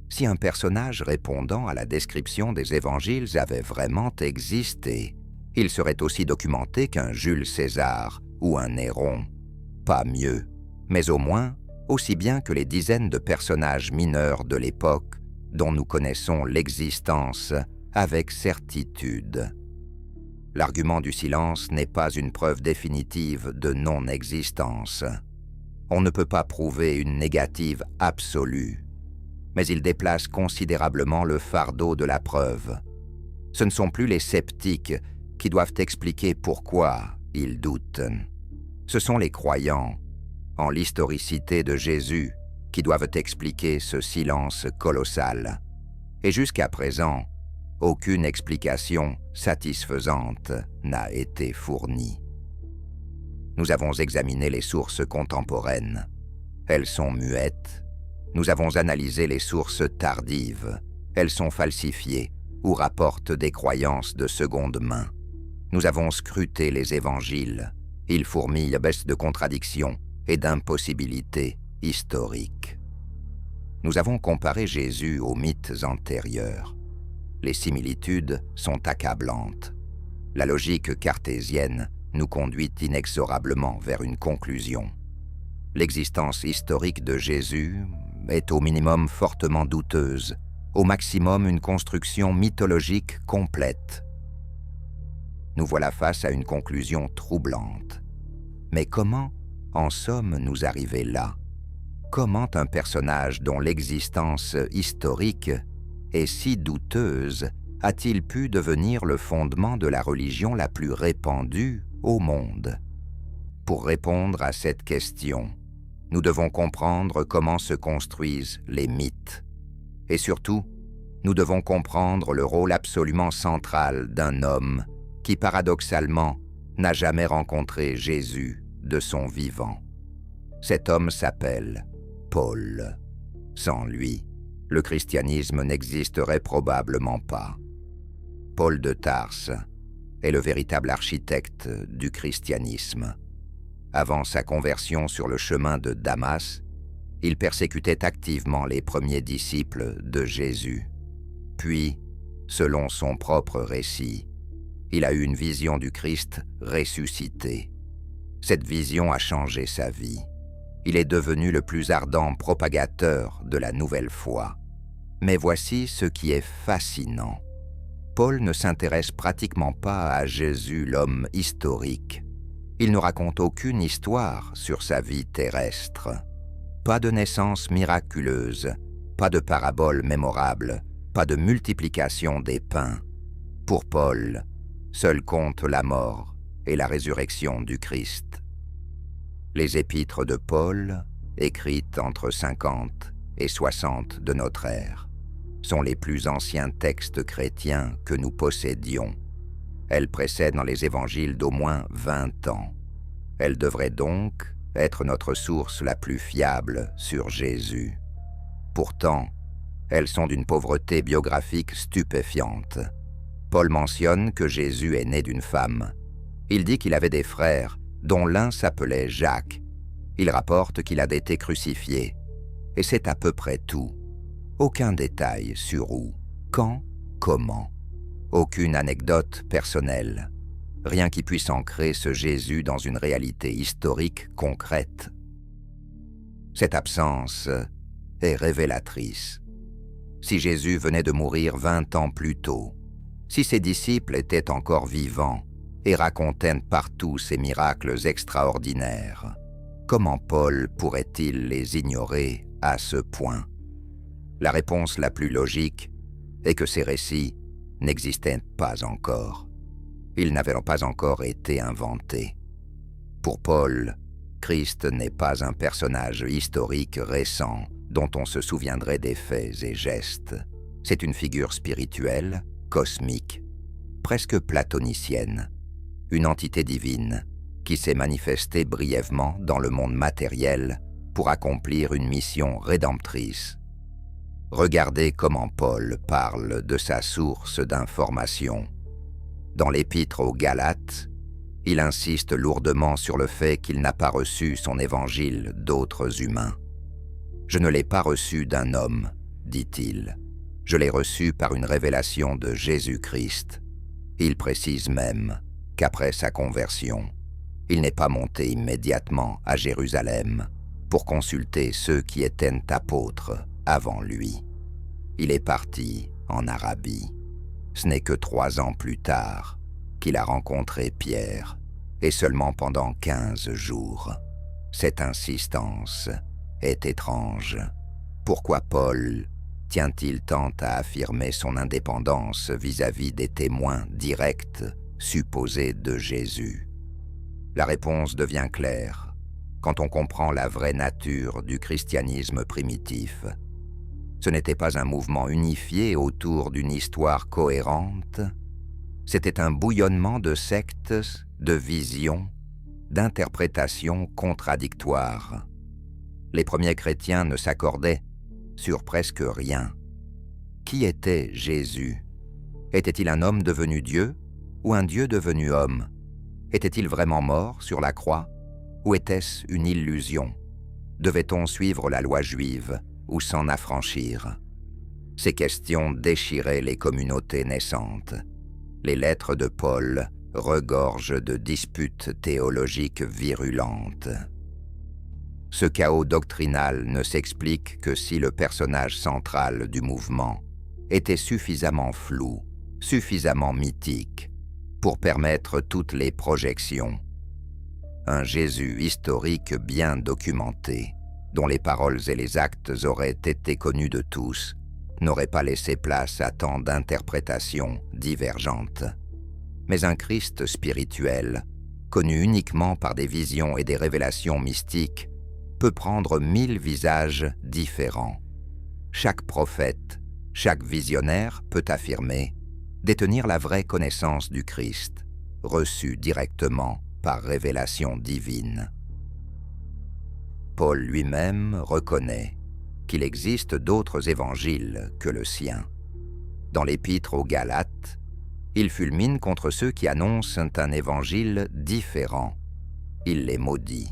Si un personnage répondant à la description des évangiles avait vraiment existé, il serait aussi documenté qu'un Jules César ou un Néron. Pas mieux, mais au moins aussi bien que les dizaines de personnages mineurs de l'époque dont nous connaissons l'existence avec certitude. L'argument du silence n'est pas une preuve définitive de non-existence. On ne peut pas prouver une négative absolue, mais il déplace considérablement le fardeau de la preuve. Ce ne sont plus les sceptiques qui doivent expliquer pourquoi ils doutent. Ce sont les croyants en l'historicité de Jésus qui doivent expliquer ce silence colossal. Et jusqu'à présent, aucune explication satisfaisante n'a été fournie. Nous avons examiné les sources contemporaines. Elles sont muettes. Nous avons analysé les sources tardives. Elles sont falsifiées ou rapportent des croyances de seconde main. Nous avons scruté les évangiles. Ils fourmillent de contradictions et d'impossibilités historiques. Nous avons comparé Jésus aux mythes antérieurs. Les similitudes sont accablantes. La logique cartésienne nous conduit inexorablement vers une conclusion. L'existence historique de Jésus est au minimum fortement douteuse, au maximum une construction mythologique complète. Nous voilà face à une conclusion troublante. Mais comment en sommes-nous arrivés là? Comment un personnage dont l'existence historique est si douteuse a-t-il pu devenir le fondement de la religion la plus répandue au monde? Pour répondre à cette question, nous devons comprendre comment se construisent les mythes. Et surtout, nous devons comprendre le rôle absolument central d'un homme qui, paradoxalement, n'a jamais rencontré Jésus de son vivant. Cet homme s'appelle Paul. Sans lui, le christianisme n'existerait probablement pas. Paul de Tarse est le véritable architecte du christianisme. Avant sa conversion sur le chemin de Damas, il persécutait activement les premiers disciples de Jésus. Puis, selon son propre récit, il a eu une vision du Christ ressuscité. Cette vision a changé sa vie. Il est devenu le plus ardent propagateur de la nouvelle foi. Mais voici ce qui est fascinant. Paul ne s'intéresse pratiquement pas à Jésus, l'homme historique. Il ne raconte aucune histoire sur sa vie terrestre. Pas de naissance miraculeuse, pas de parabole mémorable, pas de multiplication des pains. Pour Paul, seul compte la mort et la résurrection du Christ. Les épîtres de Paul, écrites entre 50 et 60 de notre ère, sont les plus anciens textes chrétiens que nous possédions. Elles précèdent dans les évangiles d'au moins 20 ans. Elles devraient donc être notre source la plus fiable sur Jésus. Pourtant, elles sont d'une pauvreté biographique stupéfiante. Paul mentionne que Jésus est né d'une femme. Il dit qu'il avait des frères, dont l'un s'appelait Jacques. Il rapporte qu'il a été crucifié. Et c'est à peu près tout. Aucun détail sur où, quand, comment. Aucune anecdote personnelle. Rien qui puisse ancrer ce Jésus dans une réalité historique concrète. Cette absence est révélatrice. Si Jésus venait de mourir 20 ans plus tôt, si ses disciples étaient encore vivants et racontaient partout ces miracles extraordinaires, comment Paul pourrait-il les ignorer à ce point? La réponse la plus logique est que ces récits n'existaient pas encore. Ils n'avaient pas encore été inventés. Pour Paul, Christ n'est pas un personnage historique récent dont on se souviendrait des faits et gestes. C'est une figure spirituelle, cosmique, presque platonicienne, une entité divine qui s'est manifestée brièvement dans le monde matériel pour accomplir une mission rédemptrice. Regardez comment Paul parle de sa source d'information. Dans l'épître aux Galates, il insiste lourdement sur le fait qu'il n'a pas reçu son évangile d'autres humains. « Je ne l'ai pas reçu d'un homme, dit-il. Je l'ai reçu par une révélation de Jésus-Christ. » Il précise même qu'après sa conversion, il n'est pas monté immédiatement à Jérusalem pour consulter ceux qui étaient apôtres avant lui. Il est parti en Arabie. Ce n'est que 3 ans plus tard qu'il a rencontré Pierre, et seulement pendant 15 jours. Cette insistance est étrange. Pourquoi Paul tient-il tant à affirmer son indépendance vis-à-vis des témoins directs supposés de Jésus? La réponse devient claire quand on comprend la vraie nature du christianisme primitif. Ce n'était pas un mouvement unifié autour d'une histoire cohérente, c'était un bouillonnement de sectes, de visions, d'interprétations contradictoires. Les premiers chrétiens ne s'accordaient sur presque rien. Qui était Jésus? Était-il un homme devenu Dieu ou un Dieu devenu homme? Était-il vraiment mort sur la croix ou était-ce une illusion? Devait-on suivre la loi juive ou s'en affranchir? Ces questions déchiraient les communautés naissantes. Les lettres de Paul regorgent de disputes théologiques virulentes. Ce chaos doctrinal ne s'explique que si le personnage central du mouvement était suffisamment flou, suffisamment mythique, pour permettre toutes les projections. Un Jésus historique bien documenté, dont les paroles et les actes auraient été connus de tous, n'aurait pas laissé place à tant d'interprétations divergentes. Mais un Christ spirituel, connu uniquement par des visions et des révélations mystiques, peut prendre 1000 visages différents. Chaque prophète, chaque visionnaire peut affirmer détenir la vraie connaissance du Christ, reçue directement par révélation divine. Paul lui-même reconnaît qu'il existe d'autres évangiles que le sien. Dans l'épître aux Galates, il fulmine contre ceux qui annoncent un évangile différent. Il les maudit.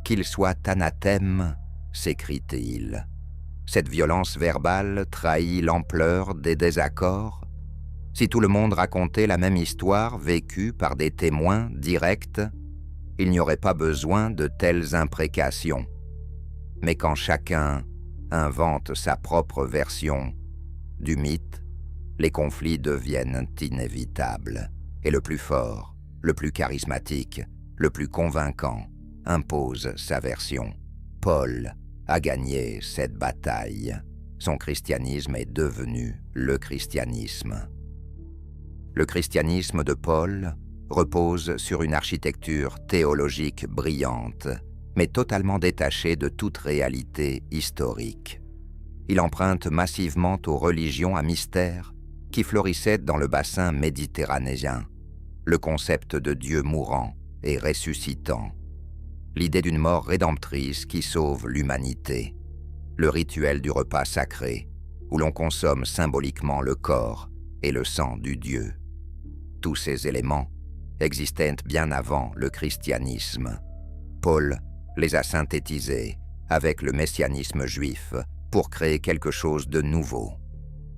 « Qu'ils soient anathèmes », s'écrie-t-il. Cette violence verbale trahit l'ampleur des désaccords. Si tout le monde racontait la même histoire vécue par des témoins directs, il n'y aurait pas besoin de telles imprécations. Mais quand chacun invente sa propre version du mythe, les conflits deviennent inévitables, et le plus fort, le plus charismatique, le plus convaincant impose sa version. Paul a gagné cette bataille. Son christianisme est devenu le christianisme. Le christianisme de Paul repose sur une architecture théologique brillante, mais totalement détachée de toute réalité historique. Il emprunte massivement aux religions à mystère qui florissaient dans le bassin méditerranéen, le concept de Dieu mourant et ressuscitant, l'idée d'une mort rédemptrice qui sauve l'humanité, le rituel du repas sacré, où l'on consomme symboliquement le corps et le sang du Dieu. Tous ces éléments existaient bien avant le christianisme. Paul les a synthétisés avec le messianisme juif pour créer quelque chose de nouveau,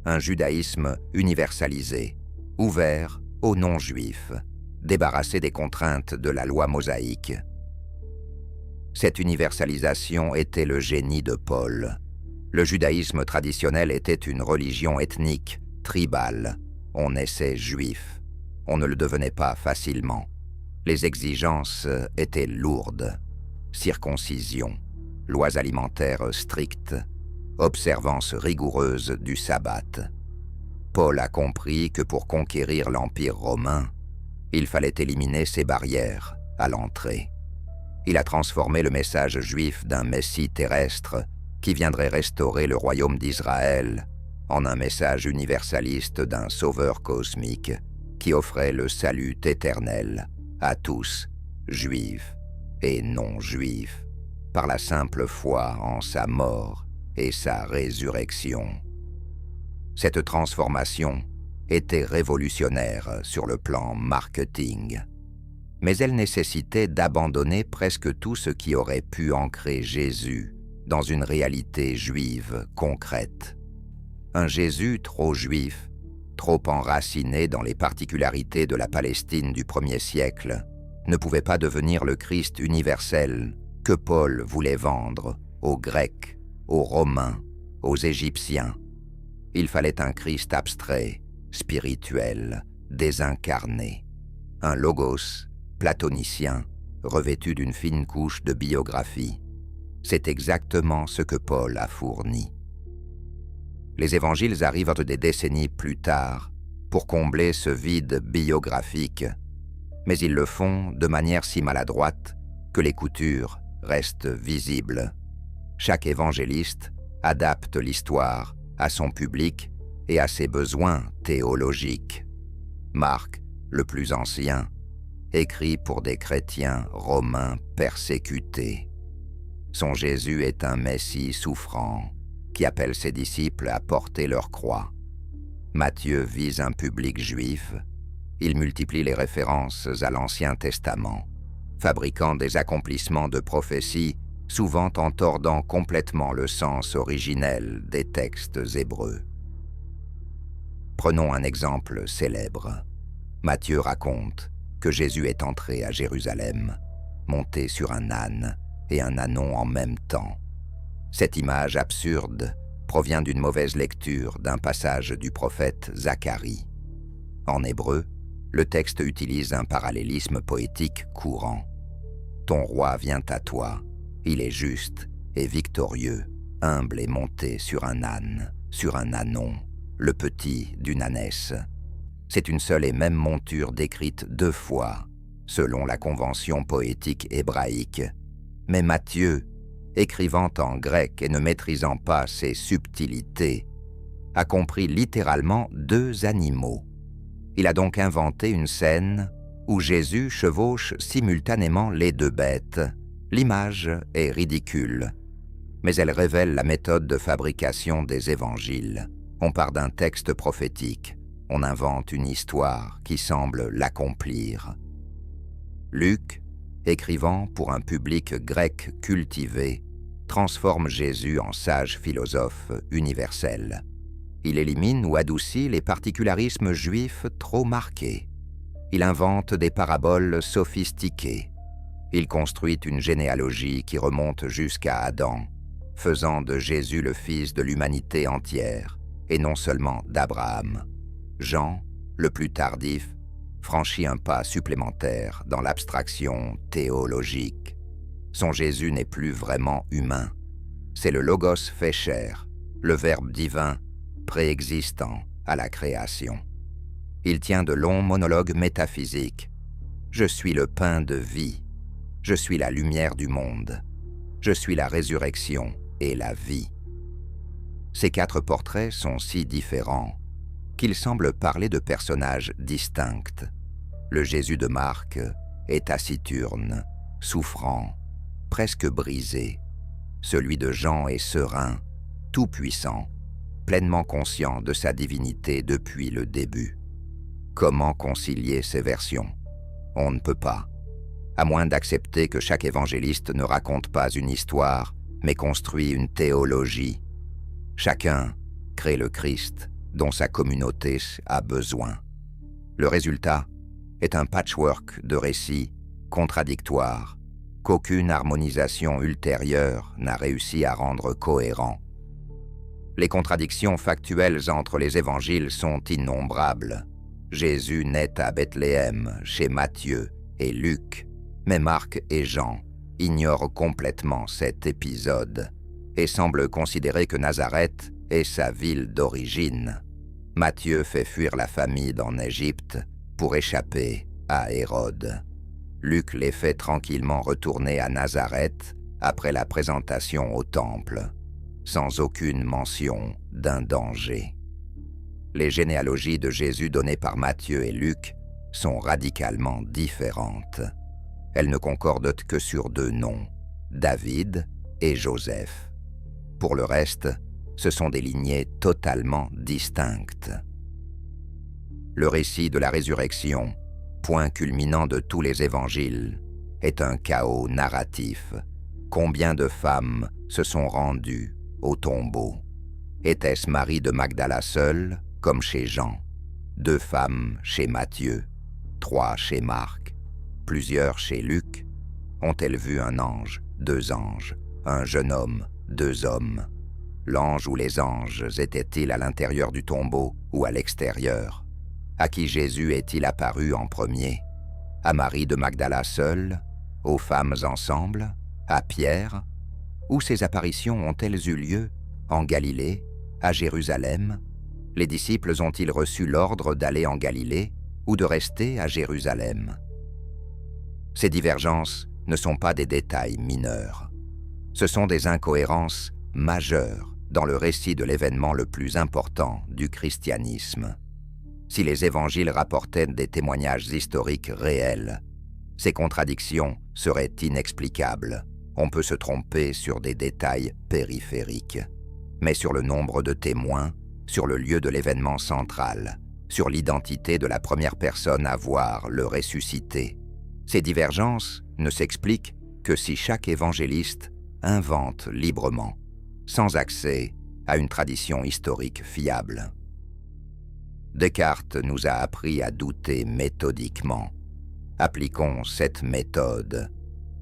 un judaïsme universalisé, ouvert aux non-juifs, débarrassé des contraintes de la loi mosaïque. Cette universalisation était le génie de Paul. Le judaïsme traditionnel était une religion ethnique, tribale. On naissait juif. On ne le devenait pas facilement. Les exigences étaient lourdes. Circoncision, lois alimentaires strictes, observance rigoureuse du sabbat. Paul a compris que pour conquérir l'Empire romain, il fallait éliminer ces barrières à l'entrée. Il a transformé le message juif d'un Messie terrestre qui viendrait restaurer le royaume d'Israël en un message universaliste d'un sauveur cosmique qui offrait le salut éternel à tous, juifs et non-juifs, par la simple foi en sa mort et sa résurrection. Cette transformation était révolutionnaire sur le plan marketing, mais elle nécessitait d'abandonner presque tout ce qui aurait pu ancrer Jésus dans une réalité juive concrète. Un Jésus trop juif, trop enraciné dans les particularités de la Palestine du 1er siècle, ne pouvait pas devenir le Christ universel que Paul voulait vendre aux Grecs, aux Romains, aux Égyptiens. Il fallait un Christ abstrait, spirituel, désincarné, un logos platonicien revêtu d'une fine couche de biographie. C'est exactement ce que Paul a fourni. Les évangiles arrivent des décennies plus tard pour combler ce vide biographique, mais ils le font de manière si maladroite que les coutures restent visibles. Chaque évangéliste adapte l'histoire à son public et à ses besoins théologiques. Marc, le plus ancien, écrit pour des chrétiens romains persécutés. Son Jésus est un Messie souffrant qui appelle ses disciples à porter leur croix. Matthieu vise un public juif. Il multiplie les références à l'Ancien Testament, fabriquant des accomplissements de prophétie, souvent en tordant complètement le sens originel des textes hébreux. Prenons un exemple célèbre. Matthieu raconte que Jésus est entré à Jérusalem, monté sur un âne et un ânon en même temps. Cette image absurde provient d'une mauvaise lecture d'un passage du prophète Zacharie. En hébreu, le texte utilise un parallélisme poétique courant. « Ton roi vient à toi, il est juste et victorieux, humble et monté sur un âne, sur un ânon, le petit d'une ânesse. » C'est une seule et même monture décrite 2 fois, selon la convention poétique hébraïque. Mais Matthieu, écrivant en grec et ne maîtrisant pas ses subtilités, a compris littéralement 2 animaux. Il a donc inventé une scène où Jésus chevauche simultanément les 2 bêtes. L'image est ridicule, mais elle révèle la méthode de fabrication des évangiles. On part d'un texte prophétique, on invente une histoire qui semble l'accomplir. Luc, écrivant pour un public grec cultivé, transforme Jésus en sage philosophe universel. Il élimine ou adoucit les particularismes juifs trop marqués. Il invente des paraboles sophistiquées. Il construit une généalogie qui remonte jusqu'à Adam, faisant de Jésus le fils de l'humanité entière, et non seulement d'Abraham. Jean, le plus tardif, franchit un pas supplémentaire dans l'abstraction théologique. Son Jésus n'est plus vraiment humain. C'est le Logos fait chair, le Verbe divin préexistant à la création. Il tient de longs monologues métaphysiques. « Je suis le pain de vie. Je suis la lumière du monde. Je suis la résurrection et la vie. » Ces 4 portraits sont si différents qu'il semble parler de personnages distincts. Le Jésus de Marc est taciturne, souffrant, presque brisé. Celui de Jean est serein, tout-puissant, pleinement conscient de sa divinité depuis le début. Comment concilier ces versions? On ne peut pas, à moins d'accepter que chaque évangéliste ne raconte pas une histoire, mais construit une théologie. Chacun crée le Christ dont sa communauté a besoin. Le résultat est un patchwork de récits contradictoires qu'aucune harmonisation ultérieure n'a réussi à rendre cohérent. Les contradictions factuelles entre les évangiles sont innombrables. Jésus naît à Bethléem, chez Matthieu et Luc, mais Marc et Jean ignorent complètement cet épisode et semblent considérer que Nazareth est sa ville d'origine. Matthieu fait fuir la famille en Égypte pour échapper à Hérode. Luc les fait tranquillement retourner à Nazareth après la présentation au temple, sans aucune mention d'un danger. Les généalogies de Jésus données par Matthieu et Luc sont radicalement différentes. Elles ne concordent que sur 2 noms, David et Joseph. Pour le reste, ce sont des lignées totalement distinctes. Le récit de la résurrection, point culminant de tous les évangiles, est un chaos narratif. Combien de femmes se sont rendues au tombeau? Était-ce Marie de Magdala seule, comme chez Jean? 2 femmes chez Matthieu, 3 chez Marc, plusieurs chez Luc? Ont-elles vu un ange, 2 anges, un jeune homme, 2 hommes? L'ange ou les anges étaient-ils à l'intérieur du tombeau ou à l'extérieur? À qui Jésus est-il apparu en premier? À Marie de Magdala seule? Aux femmes ensemble? À Pierre? Où ces apparitions ont-elles eu lieu? En Galilée? À Jérusalem? Les disciples ont-ils reçu l'ordre d'aller en Galilée ou de rester à Jérusalem? Ces divergences ne sont pas des détails mineurs. Ce sont des incohérences majeures dans le récit de l'événement le plus important du christianisme. Si les évangiles rapportaient des témoignages historiques réels, ces contradictions seraient inexplicables. On peut se tromper sur des détails périphériques, mais sur le nombre de témoins, sur le lieu de l'événement central, sur l'identité de la première personne à voir le ressuscité. Ces divergences ne s'expliquent que si chaque évangéliste invente librement, sans accès à une tradition historique fiable. Descartes nous a appris à douter méthodiquement. Appliquons cette méthode.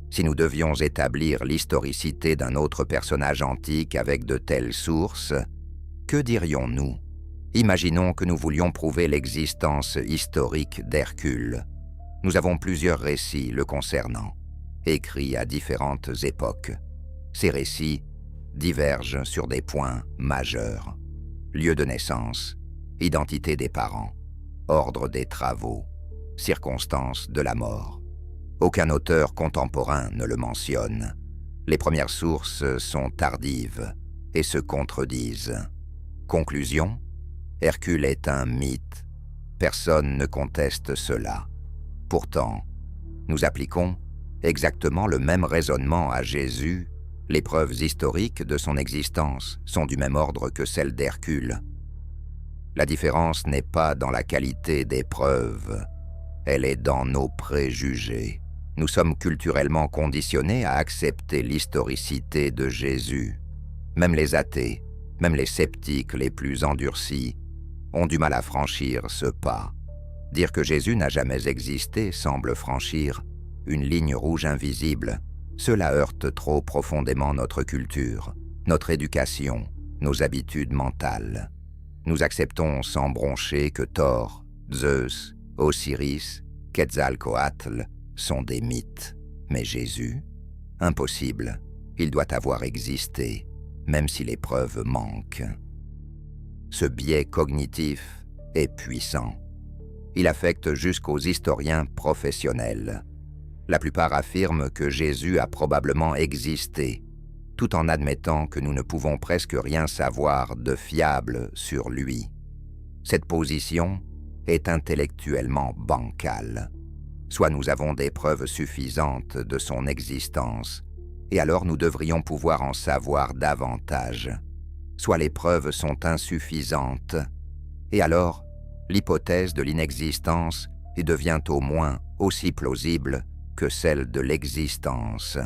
Si nous devions établir l'historicité d'un autre personnage antique avec de telles sources, que dirions-nous? Imaginons que nous voulions prouver l'existence historique d'Hercule. Nous avons plusieurs récits le concernant, écrits à différentes époques. Ces récits divergent sur des points majeurs. Lieu de naissance, identité des parents, ordre des travaux, circonstances de la mort. Aucun auteur contemporain ne le mentionne. Les premières sources sont tardives et se contredisent. Conclusion: Hercule est un mythe. Personne ne conteste cela. Pourtant, nous appliquons exactement le même raisonnement à Jésus. Les preuves historiques de son existence sont du même ordre que celles d'Hercule. La différence n'est pas dans la qualité des preuves, elle est dans nos préjugés. Nous sommes culturellement conditionnés à accepter l'historicité de Jésus. Même les athées, même les sceptiques les plus endurcis, ont du mal à franchir ce pas. Dire que Jésus n'a jamais existé semble franchir une ligne rouge invisible. Cela heurte trop profondément notre culture, notre éducation, nos habitudes mentales. Nous acceptons sans broncher que Thor, Zeus, Osiris, Quetzalcoatl sont des mythes. Mais Jésus? Impossible. Il doit avoir existé, même si les preuves manquent. Ce biais cognitif est puissant. Il affecte jusqu'aux historiens professionnels. La plupart affirment que Jésus a probablement existé, tout en admettant que nous ne pouvons presque rien savoir de fiable sur lui. Cette position est intellectuellement bancale. Soit nous avons des preuves suffisantes de son existence, et alors nous devrions pouvoir en savoir davantage. Soit les preuves sont insuffisantes, et alors l'hypothèse de l'inexistence devient au moins aussi plausible que celle de l'existence.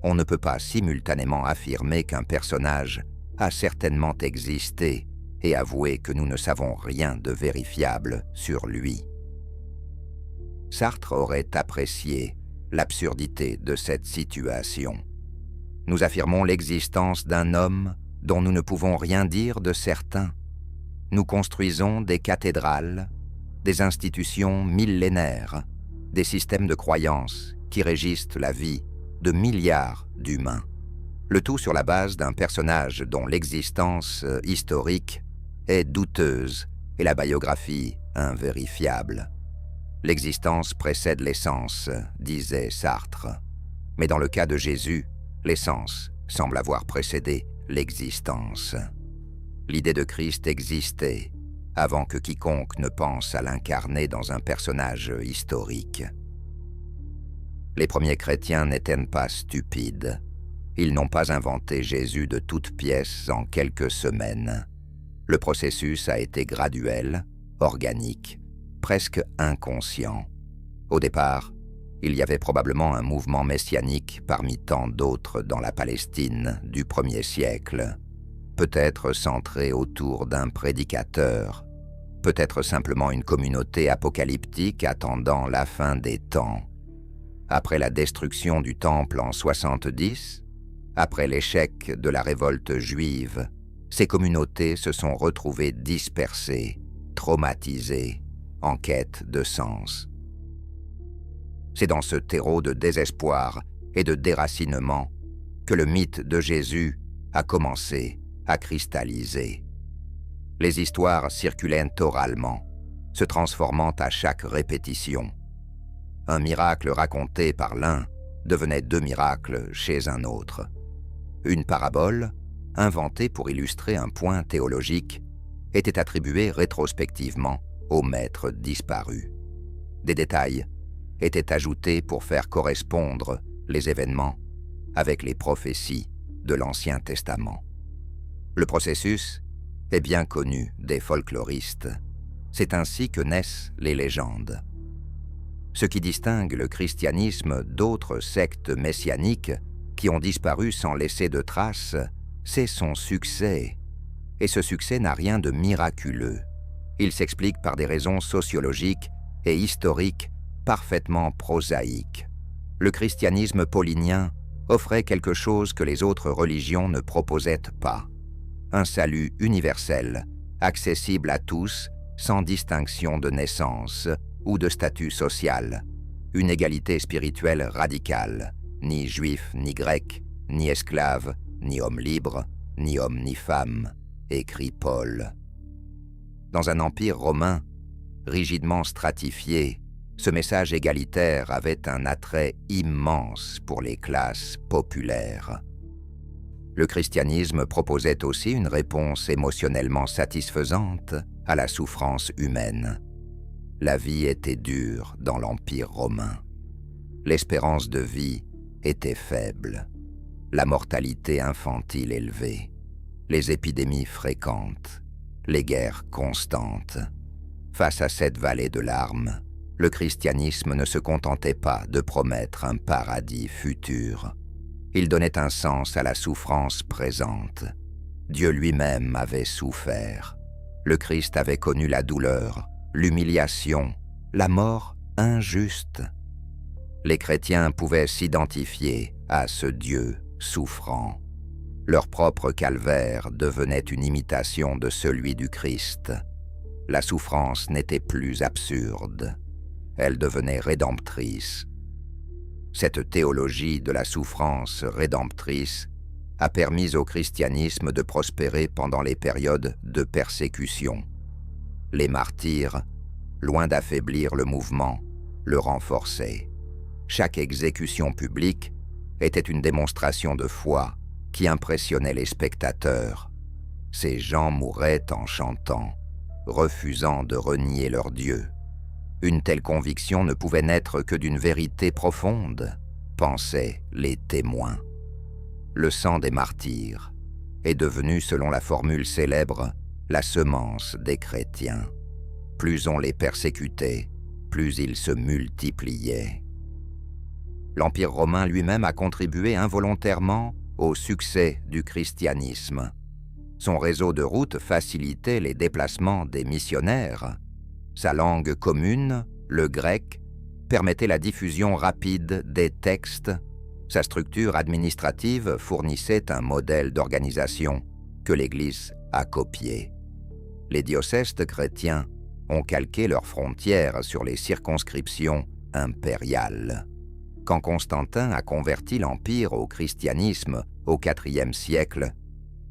On ne peut pas simultanément affirmer qu'un personnage a certainement existé et avouer que nous ne savons rien de vérifiable sur lui. Sartre aurait apprécié l'absurdité de cette situation. Nous affirmons l'existence d'un homme dont nous ne pouvons rien dire de certain. Nous construisons des cathédrales, des institutions millénaires, des systèmes de croyances qui régissent la vie de milliards d'humains. Le tout sur la base d'un personnage dont l'existence historique est douteuse et la biographie invérifiable. L'existence précède l'essence, disait Sartre. Mais dans le cas de Jésus, l'essence semble avoir précédé l'existence. L'idée de Christ existait avant que quiconque ne pense à l'incarner dans un personnage historique. Les premiers chrétiens n'étaient pas stupides. Ils n'ont pas inventé Jésus de toutes pièces en quelques semaines. Le processus a été graduel, organique, presque inconscient. Au départ, il y avait probablement un mouvement messianique parmi tant d'autres dans la Palestine du 1er siècle, peut-être centré autour d'un prédicateur, peut-être simplement une communauté apocalyptique attendant la fin des temps. Après la destruction du temple en 70, après l'échec de la révolte juive, ces communautés se sont retrouvées dispersées, traumatisées, en quête de sens. C'est dans ce terreau de désespoir et de déracinement que le mythe de Jésus a commencé à cristalliser. Les histoires circulaient oralement, se transformant à chaque répétition. Un miracle raconté par l'un devenait 2 miracles chez un autre. Une parabole, inventée pour illustrer un point théologique, était attribuée rétrospectivement au maître disparu. Des détails étaient ajoutés pour faire correspondre les événements avec les prophéties de l'Ancien Testament. Le processus est bien connu des folkloristes. C'est ainsi que naissent les légendes. Ce qui distingue le christianisme d'autres sectes messianiques qui ont disparu sans laisser de traces, c'est son succès. Et ce succès n'a rien de miraculeux. Il s'explique par des raisons sociologiques et historiques parfaitement prosaïques. Le christianisme paulinien offrait quelque chose que les autres religions ne proposaient pas. Un salut universel, accessible à tous, sans distinction de naissance ou de statut social. Une égalité spirituelle radicale, ni juif ni grec, ni esclave, ni homme libre, ni homme ni femme, écrit Paul. Dans un empire romain, rigidement stratifié, ce message égalitaire avait un attrait immense pour les classes populaires. Le christianisme proposait aussi une réponse émotionnellement satisfaisante à la souffrance humaine. La vie était dure dans l'Empire romain. L'espérance de vie était faible, la mortalité infantile élevée, les épidémies fréquentes, les guerres constantes. Face à cette vallée de larmes, le christianisme ne se contentait pas de promettre un paradis futur. Il donnait un sens à la souffrance présente. Dieu lui-même avait souffert. Le Christ avait connu la douleur, l'humiliation, la mort injuste. Les chrétiens pouvaient s'identifier à ce Dieu souffrant. Leur propre calvaire devenait une imitation de celui du Christ. La souffrance n'était plus absurde. Elle devenait rédemptrice. Cette théologie de la souffrance rédemptrice a permis au christianisme de prospérer pendant les périodes de persécution. Les martyrs, loin d'affaiblir le mouvement, le renforçaient. Chaque exécution publique était une démonstration de foi qui impressionnait les spectateurs. Ces gens mouraient en chantant, refusant de renier leur Dieu. Une telle conviction ne pouvait naître que d'une vérité profonde, pensaient les témoins. Le sang des martyrs est devenu, selon la formule célèbre, la semence des chrétiens. Plus on les persécutait, plus ils se multipliaient. L'Empire romain lui-même a contribué involontairement au succès du christianisme. Son réseau de routes facilitait les déplacements des missionnaires. Sa langue commune, le grec, permettait la diffusion rapide des textes. Sa structure administrative fournissait un modèle d'organisation que l'Église a copié. Les diocèses chrétiens ont calqué leurs frontières sur les circonscriptions impériales. Quand Constantin a converti l'Empire au christianisme au IVe siècle,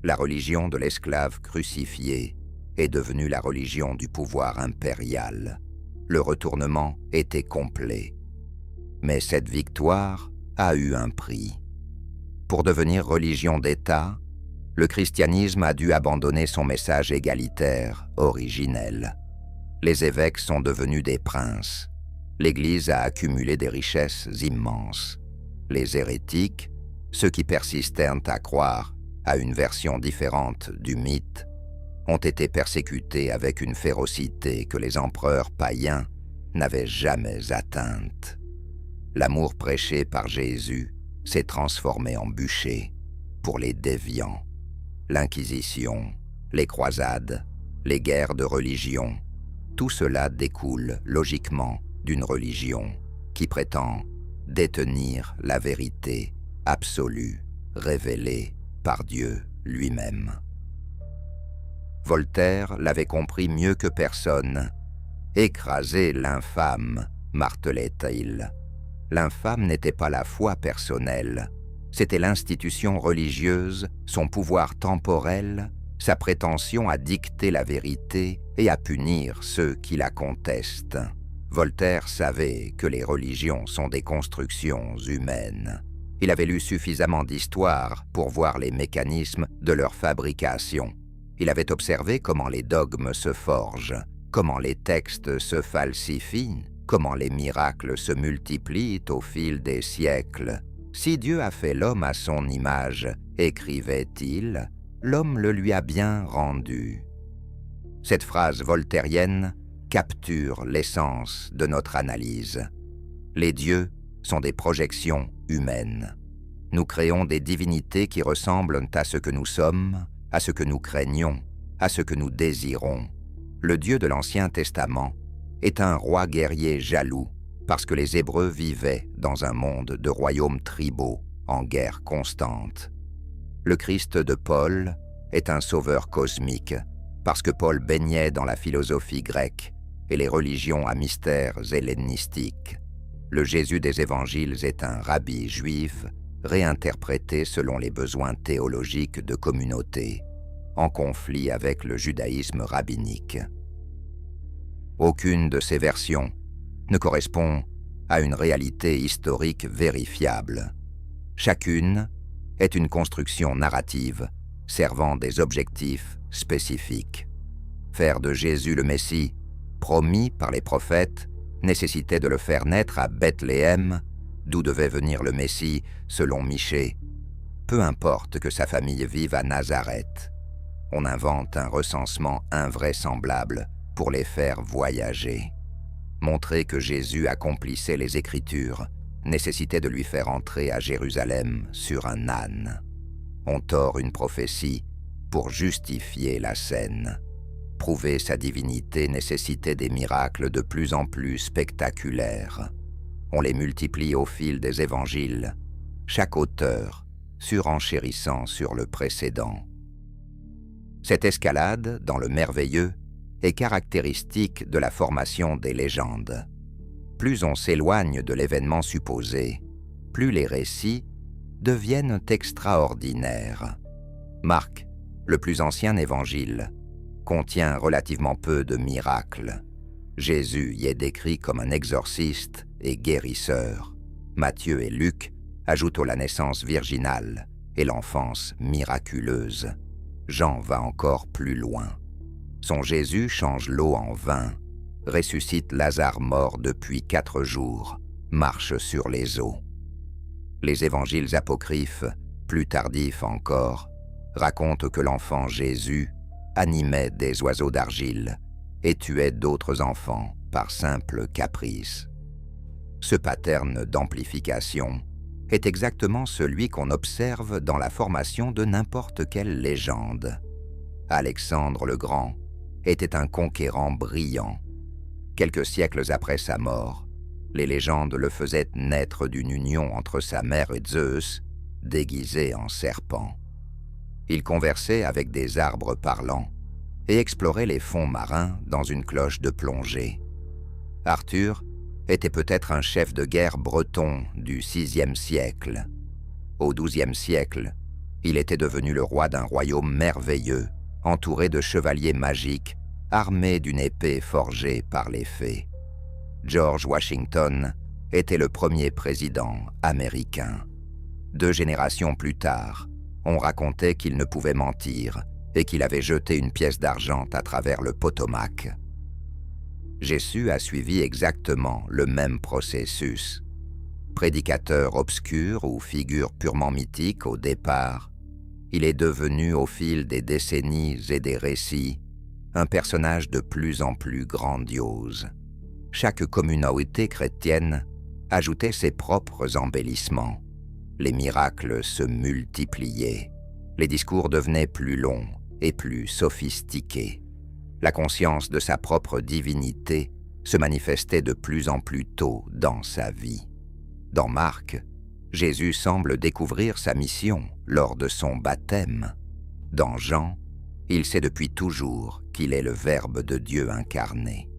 la religion de l'esclave crucifié est devenue la religion du pouvoir impérial. Le retournement était complet. Mais cette victoire a eu un prix. Pour devenir religion d'État, le christianisme a dû abandonner son message égalitaire originel. Les évêques sont devenus des princes. L'Église a accumulé des richesses immenses. Les hérétiques, ceux qui persistèrent à croire à une version différente du mythe, ont été persécutés avec une férocité que les empereurs païens n'avaient jamais atteinte. L'amour prêché par Jésus s'est transformé en bûcher pour les déviants. L'Inquisition, les croisades, les guerres de religion, tout cela découle logiquement d'une religion qui prétend détenir la vérité absolue révélée par Dieu lui-même. Voltaire l'avait compris mieux que personne. « Écraser l'infâme », martelait-il. L'infâme n'était pas la foi personnelle, c'était l'institution religieuse, son pouvoir temporel, sa prétention à dicter la vérité et à punir ceux qui la contestent. Voltaire savait que les religions sont des constructions humaines. Il avait lu suffisamment d'histoire pour voir les mécanismes de leur fabrication. Il avait observé comment les dogmes se forgent, comment les textes se falsifient, comment les miracles se multiplient au fil des siècles. Si Dieu a fait l'homme à son image, écrivait-il, l'homme le lui a bien rendu. Cette phrase voltairienne capture l'essence de notre analyse. Les dieux sont des projections humaines. Nous créons des divinités qui ressemblent à ce que nous sommes, à ce que nous craignons, à ce que nous désirons. Le Dieu de l'Ancien Testament est un roi guerrier jaloux parce que les Hébreux vivaient dans un monde de royaumes tribaux en guerre constante. Le Christ de Paul est un sauveur cosmique parce que Paul baignait dans la philosophie grecque et les religions à mystères hellénistiques. Le Jésus des évangiles est un rabbi juif réinterprété selon les besoins théologiques de communautés, en conflit avec le judaïsme rabbinique. Aucune de ces versions ne correspond à une réalité historique vérifiable. Chacune est une construction narrative servant des objectifs spécifiques. Faire de Jésus le Messie, promis par les prophètes, nécessitait de le faire naître à Bethléem, d'où devait venir le Messie selon Michée. Peu importe que sa famille vive à Nazareth. On invente un recensement invraisemblable pour les faire voyager. Montrer que Jésus accomplissait les Écritures nécessitait de lui faire entrer à Jérusalem sur un âne. On tord une prophétie pour justifier la scène. Prouver sa divinité nécessitait des miracles de plus en plus spectaculaires. On les multiplie au fil des évangiles, chaque auteur surenchérissant sur le précédent. Cette escalade dans le merveilleux est caractéristique de la formation des légendes. Plus on s'éloigne de l'événement supposé, plus les récits deviennent extraordinaires. Marc, le plus ancien évangile, contient relativement peu de miracles. Jésus y est décrit comme un exorciste et guérisseur. Matthieu et Luc ajoutent la naissance virginale et l'enfance miraculeuse. Jean va encore plus loin. Son Jésus change l'eau en vin, ressuscite Lazare mort depuis 4 jours, marche sur les eaux. Les évangiles apocryphes, plus tardifs encore, racontent que l'enfant Jésus animait des oiseaux d'argile et tuait d'autres enfants par simple caprice. Ce pattern d'amplification est exactement celui qu'on observe dans la formation de n'importe quelle légende. Alexandre le Grand était un conquérant brillant. Quelques siècles après sa mort, les légendes le faisaient naître d'une union entre sa mère et Zeus, déguisé en serpent. Il conversait avec des arbres parlants et explorait les fonds marins dans une cloche de plongée. Arthur était peut-être un chef de guerre breton du VIe siècle. Au XIIe siècle, il était devenu le roi d'un royaume merveilleux, entouré de chevaliers magiques, armés d'une épée forgée par les fées. George Washington était le premier président américain. 2 générations plus tard, on racontait qu'il ne pouvait mentir et qu'il avait jeté une pièce d'argent à travers le Potomac. Jésus a suivi exactement le même processus. Prédicateur obscur ou figure purement mythique au départ, il est devenu au fil des décennies et des récits un personnage de plus en plus grandiose. Chaque communauté chrétienne ajoutait ses propres embellissements. Les miracles se multipliaient. Les discours devenaient plus longs et plus sophistiqués. La conscience de sa propre divinité se manifestait de plus en plus tôt dans sa vie. Dans Marc, Jésus semble découvrir sa mission lors de son baptême. Dans Jean, il sait depuis toujours qu'il est le Verbe de Dieu incarné.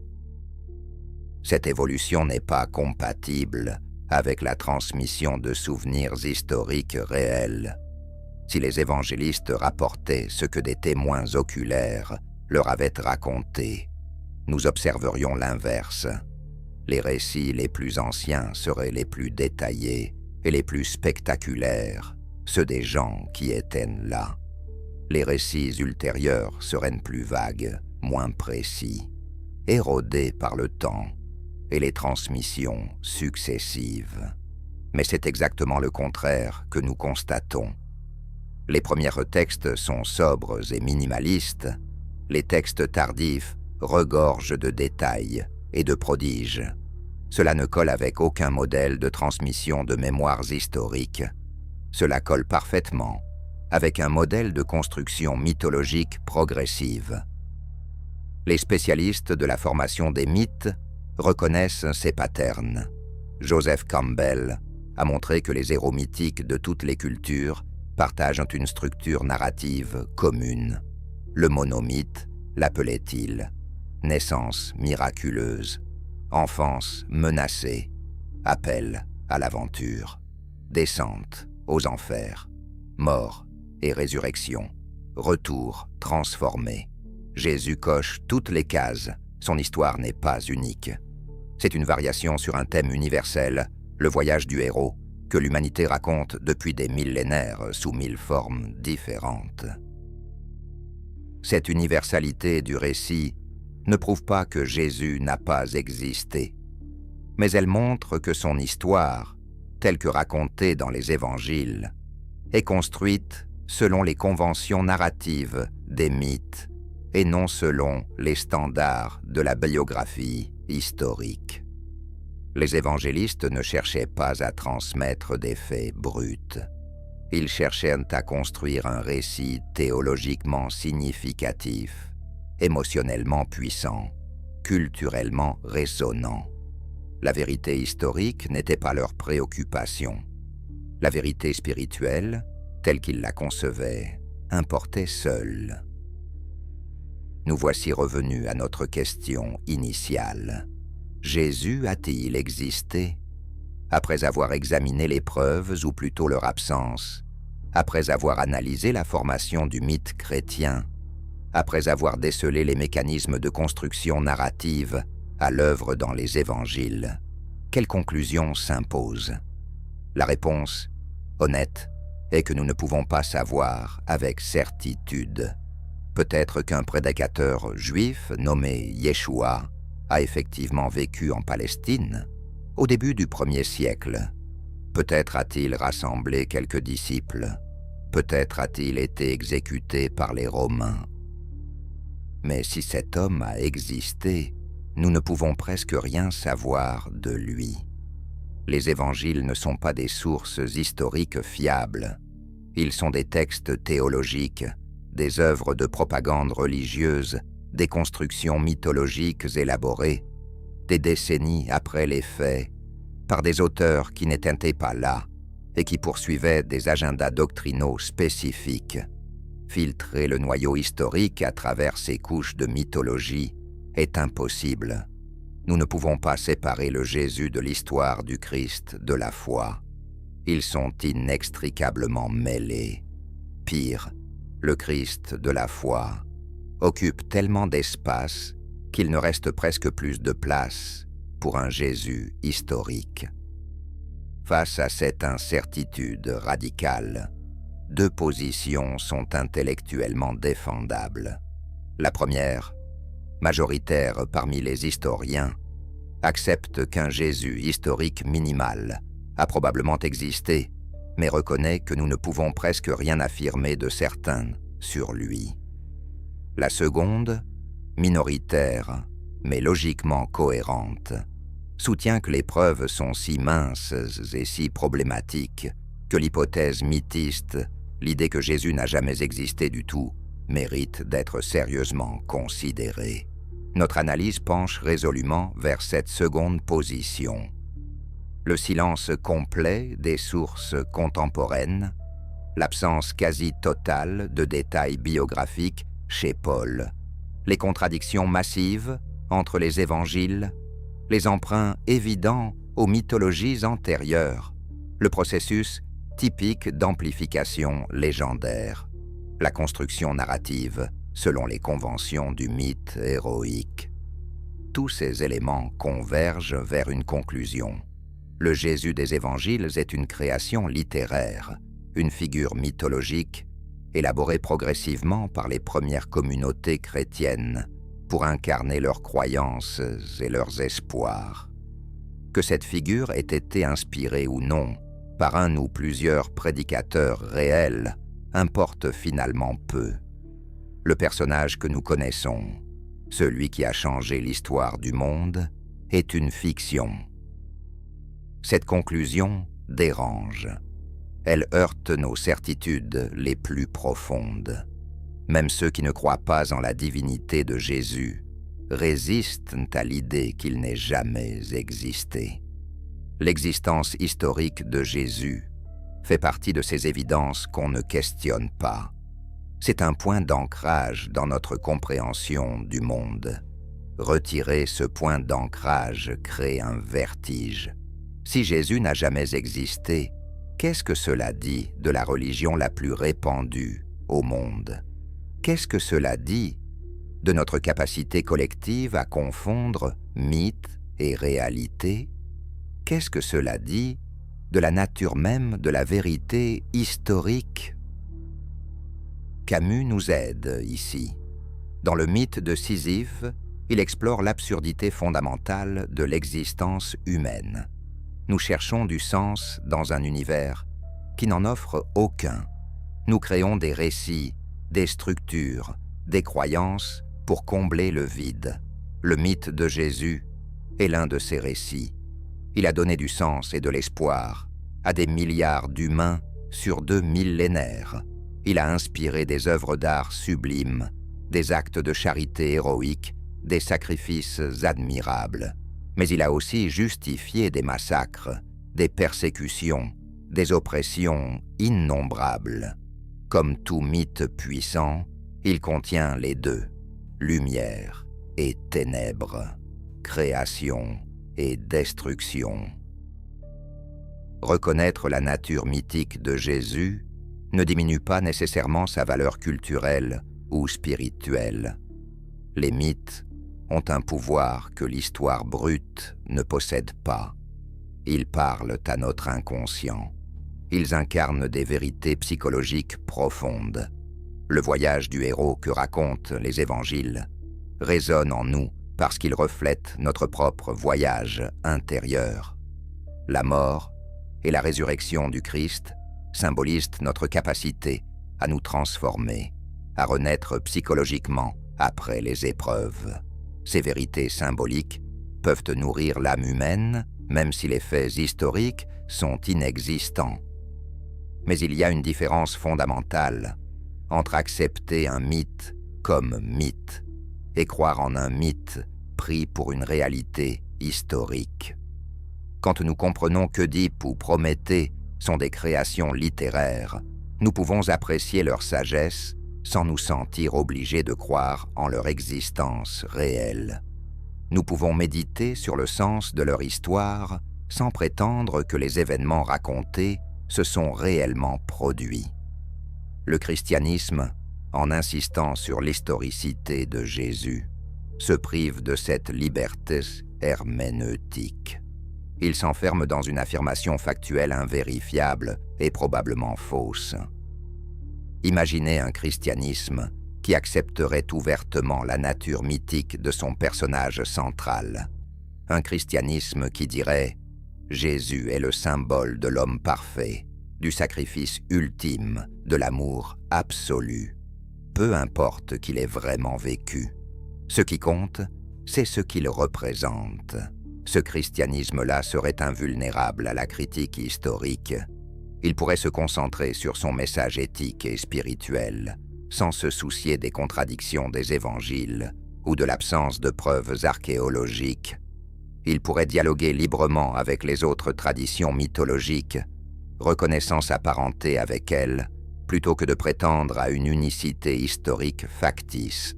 Cette évolution n'est pas compatible avec la transmission de souvenirs historiques réels. Si les évangélistes rapportaient ce que des témoins oculaires leur avaient raconté, nous observerions l'inverse. Les récits les plus anciens seraient les plus détaillés et les plus spectaculaires, ceux des gens qui étaient là. Les récits ultérieurs seraient plus vagues, moins précis, érodés par le temps et les transmissions successives. Mais c'est exactement le contraire que nous constatons. Les premiers textes sont sobres et minimalistes. Les textes tardifs regorgent de détails et de prodiges. Cela ne colle avec aucun modèle de transmission de mémoires historiques. Cela colle parfaitement avec un modèle de construction mythologique progressive. Les spécialistes de la formation des mythes reconnaissent ces patterns. Joseph Campbell a montré que les héros mythiques de toutes les cultures partagent une structure narrative commune. Le monomythe l'appelait-il naissance miraculeuse, enfance menacée, appel à l'aventure, descente aux enfers, mort et résurrection, retour transformé. Jésus coche toutes les cases, son histoire n'est pas unique. C'est une variation sur un thème universel, le voyage du héros, que l'humanité raconte depuis des millénaires sous 1000 formes différentes. Cette universalité du récit ne prouve pas que Jésus n'a pas existé, mais elle montre que son histoire, telle que racontée dans les évangiles, est construite selon les conventions narratives des mythes et non selon les standards de la biographie historique. Les évangélistes ne cherchaient pas à transmettre des faits bruts. Ils cherchaient à construire un récit théologiquement significatif, émotionnellement puissant, culturellement résonnant. La vérité historique n'était pas leur préoccupation. La vérité spirituelle, telle qu'ils la concevaient, importait seule. Nous voici revenus à notre question initiale. Jésus a-t-il existé? Après avoir examiné les preuves, ou plutôt leur absence, après avoir analysé la formation du mythe chrétien, après avoir décelé les mécanismes de construction narrative à l'œuvre dans les évangiles, quelle conclusion s'impose? La réponse, honnête, est que nous ne pouvons pas savoir avec certitude. Peut-être qu'un prédicateur juif nommé Yeshua a effectivement vécu en Palestine au début du 1er siècle. Peut-être a-t-il rassemblé quelques disciples. Peut-être a-t-il été exécuté par les Romains. Mais si cet homme a existé, nous ne pouvons presque rien savoir de lui. Les évangiles ne sont pas des sources historiques fiables. Ils sont des textes théologiques, des œuvres de propagande religieuse, des constructions mythologiques élaborées, des décennies après les faits, par des auteurs qui n'étaient pas là et qui poursuivaient des agendas doctrinaux spécifiques. Filtrer le noyau historique à travers ces couches de mythologie est impossible. Nous ne pouvons pas séparer le Jésus de l'histoire du Christ de la foi. Ils sont inextricablement mêlés. Pire, le Christ de la foi occupe tellement d'espace qu'il ne reste presque plus de place pour un Jésus historique. Face à cette incertitude radicale, deux positions sont intellectuellement défendables. La première, majoritaire parmi les historiens, accepte qu'un Jésus historique minimal a probablement existé, mais reconnaît que nous ne pouvons presque rien affirmer de certain sur lui. La seconde, minoritaire, mais logiquement cohérente, soutient que les preuves sont si minces et si problématiques que l'hypothèse mythiste, l'idée que Jésus n'a jamais existé du tout, mérite d'être sérieusement considérée. Notre analyse penche résolument vers cette seconde position. Le silence complet des sources contemporaines, l'absence quasi totale de détails biographiques chez Paul, les contradictions massives entre les évangiles, les emprunts évidents aux mythologies antérieures, le processus typique d'amplification légendaire, la construction narrative selon les conventions du mythe héroïque. Tous ces éléments convergent vers une conclusion. Le Jésus des évangiles est une création littéraire, une figure mythologique élaborée progressivement par les premières communautés chrétiennes pour incarner leurs croyances et leurs espoirs. Que cette figure ait été inspirée ou non par un ou plusieurs prédicateurs réels importe finalement peu. Le personnage que nous connaissons, celui qui a changé l'histoire du monde, est une fiction. Cette conclusion dérange. Elle heurte nos certitudes les plus profondes. Même ceux qui ne croient pas en la divinité de Jésus résistent à l'idée qu'il n'ait jamais existé. L'existence historique de Jésus fait partie de ces évidences qu'on ne questionne pas. C'est un point d'ancrage dans notre compréhension du monde. Retirer ce point d'ancrage crée un vertige. Si Jésus n'a jamais existé, qu'est-ce que cela dit de la religion la plus répandue au monde? Qu'est-ce que cela dit de notre capacité collective à confondre mythe et réalité? Qu'est-ce que cela dit de la nature même de la vérité historique? Camus nous aide ici. Dans le mythe de Sisyphe, il explore l'absurdité fondamentale de l'existence humaine. Nous cherchons du sens dans un univers qui n'en offre aucun. Nous créons des récits, des structures, des croyances pour combler le vide. Le mythe de Jésus est l'un de ces récits. Il a donné du sens et de l'espoir à des milliards d'humains sur 2 millénaires. Il a inspiré des œuvres d'art sublimes, des actes de charité héroïques, des sacrifices admirables. Mais il a aussi justifié des massacres, des persécutions, des oppressions innombrables. Comme tout mythe puissant, il contient les deux, lumière et ténèbres, création et destruction. Reconnaître la nature mythique de Jésus ne diminue pas nécessairement sa valeur culturelle ou spirituelle. Les mythes ont un pouvoir que l'histoire brute ne possède pas. Ils parlent à notre inconscient. Ils incarnent des vérités psychologiques profondes. Le voyage du héros que racontent les évangiles résonne en nous parce qu'il reflète notre propre voyage intérieur. La mort et la résurrection du Christ symbolisent notre capacité à nous transformer, à renaître psychologiquement après les épreuves. Ces vérités symboliques peuvent nourrir l'âme humaine, même si les faits historiques sont inexistants. Mais il y a une différence fondamentale entre accepter un mythe comme mythe et croire en un mythe pris pour une réalité historique. Quand nous comprenons qu'Œdipe ou Prométhée sont des créations littéraires, nous pouvons apprécier leur sagesse sans nous sentir obligés de croire en leur existence réelle. Nous pouvons méditer sur le sens de leur histoire sans prétendre que les événements racontés se sont réellement produits. Le christianisme, en insistant sur l'historicité de Jésus, se prive de cette liberté herméneutique. Il s'enferme dans une affirmation factuelle invérifiable et probablement fausse. Imaginez un christianisme qui accepterait ouvertement la nature mythique de son personnage central. Un christianisme qui dirait « Jésus est le symbole de l'homme parfait, du sacrifice ultime, de l'amour absolu. Peu importe qu'il ait vraiment vécu. Ce qui compte, c'est ce qu'il représente. » Ce christianisme-là serait invulnérable à la critique historique. Il pourrait se concentrer sur son message éthique et spirituel, sans se soucier des contradictions des évangiles ou de l'absence de preuves archéologiques. Il pourrait dialoguer librement avec les autres traditions mythologiques, reconnaissant sa parenté avec elles, plutôt que de prétendre à une unicité historique factice.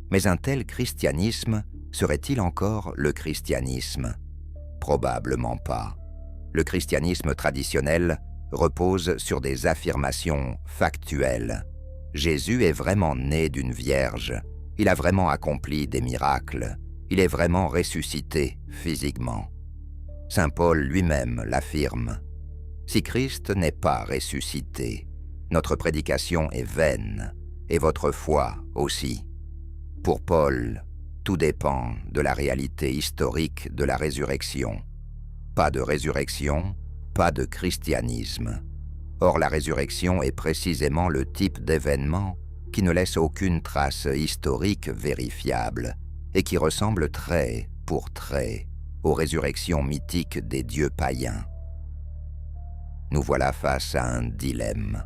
Mais un tel christianisme serait-il encore le christianisme? Probablement pas. Le christianisme traditionnel repose sur des affirmations factuelles. Jésus est vraiment né d'une vierge. Il a vraiment accompli des miracles. Il est vraiment ressuscité physiquement. Saint Paul lui-même l'affirme. Si Christ n'est pas ressuscité, notre prédication est vaine, et votre foi aussi. Pour Paul, tout dépend de la réalité historique de la résurrection. Pas de résurrection, pas de christianisme. Or la résurrection est précisément le type d'événement qui ne laisse aucune trace historique vérifiable et qui ressemble trait pour trait aux résurrections mythiques des dieux païens. Nous voilà face à un dilemme.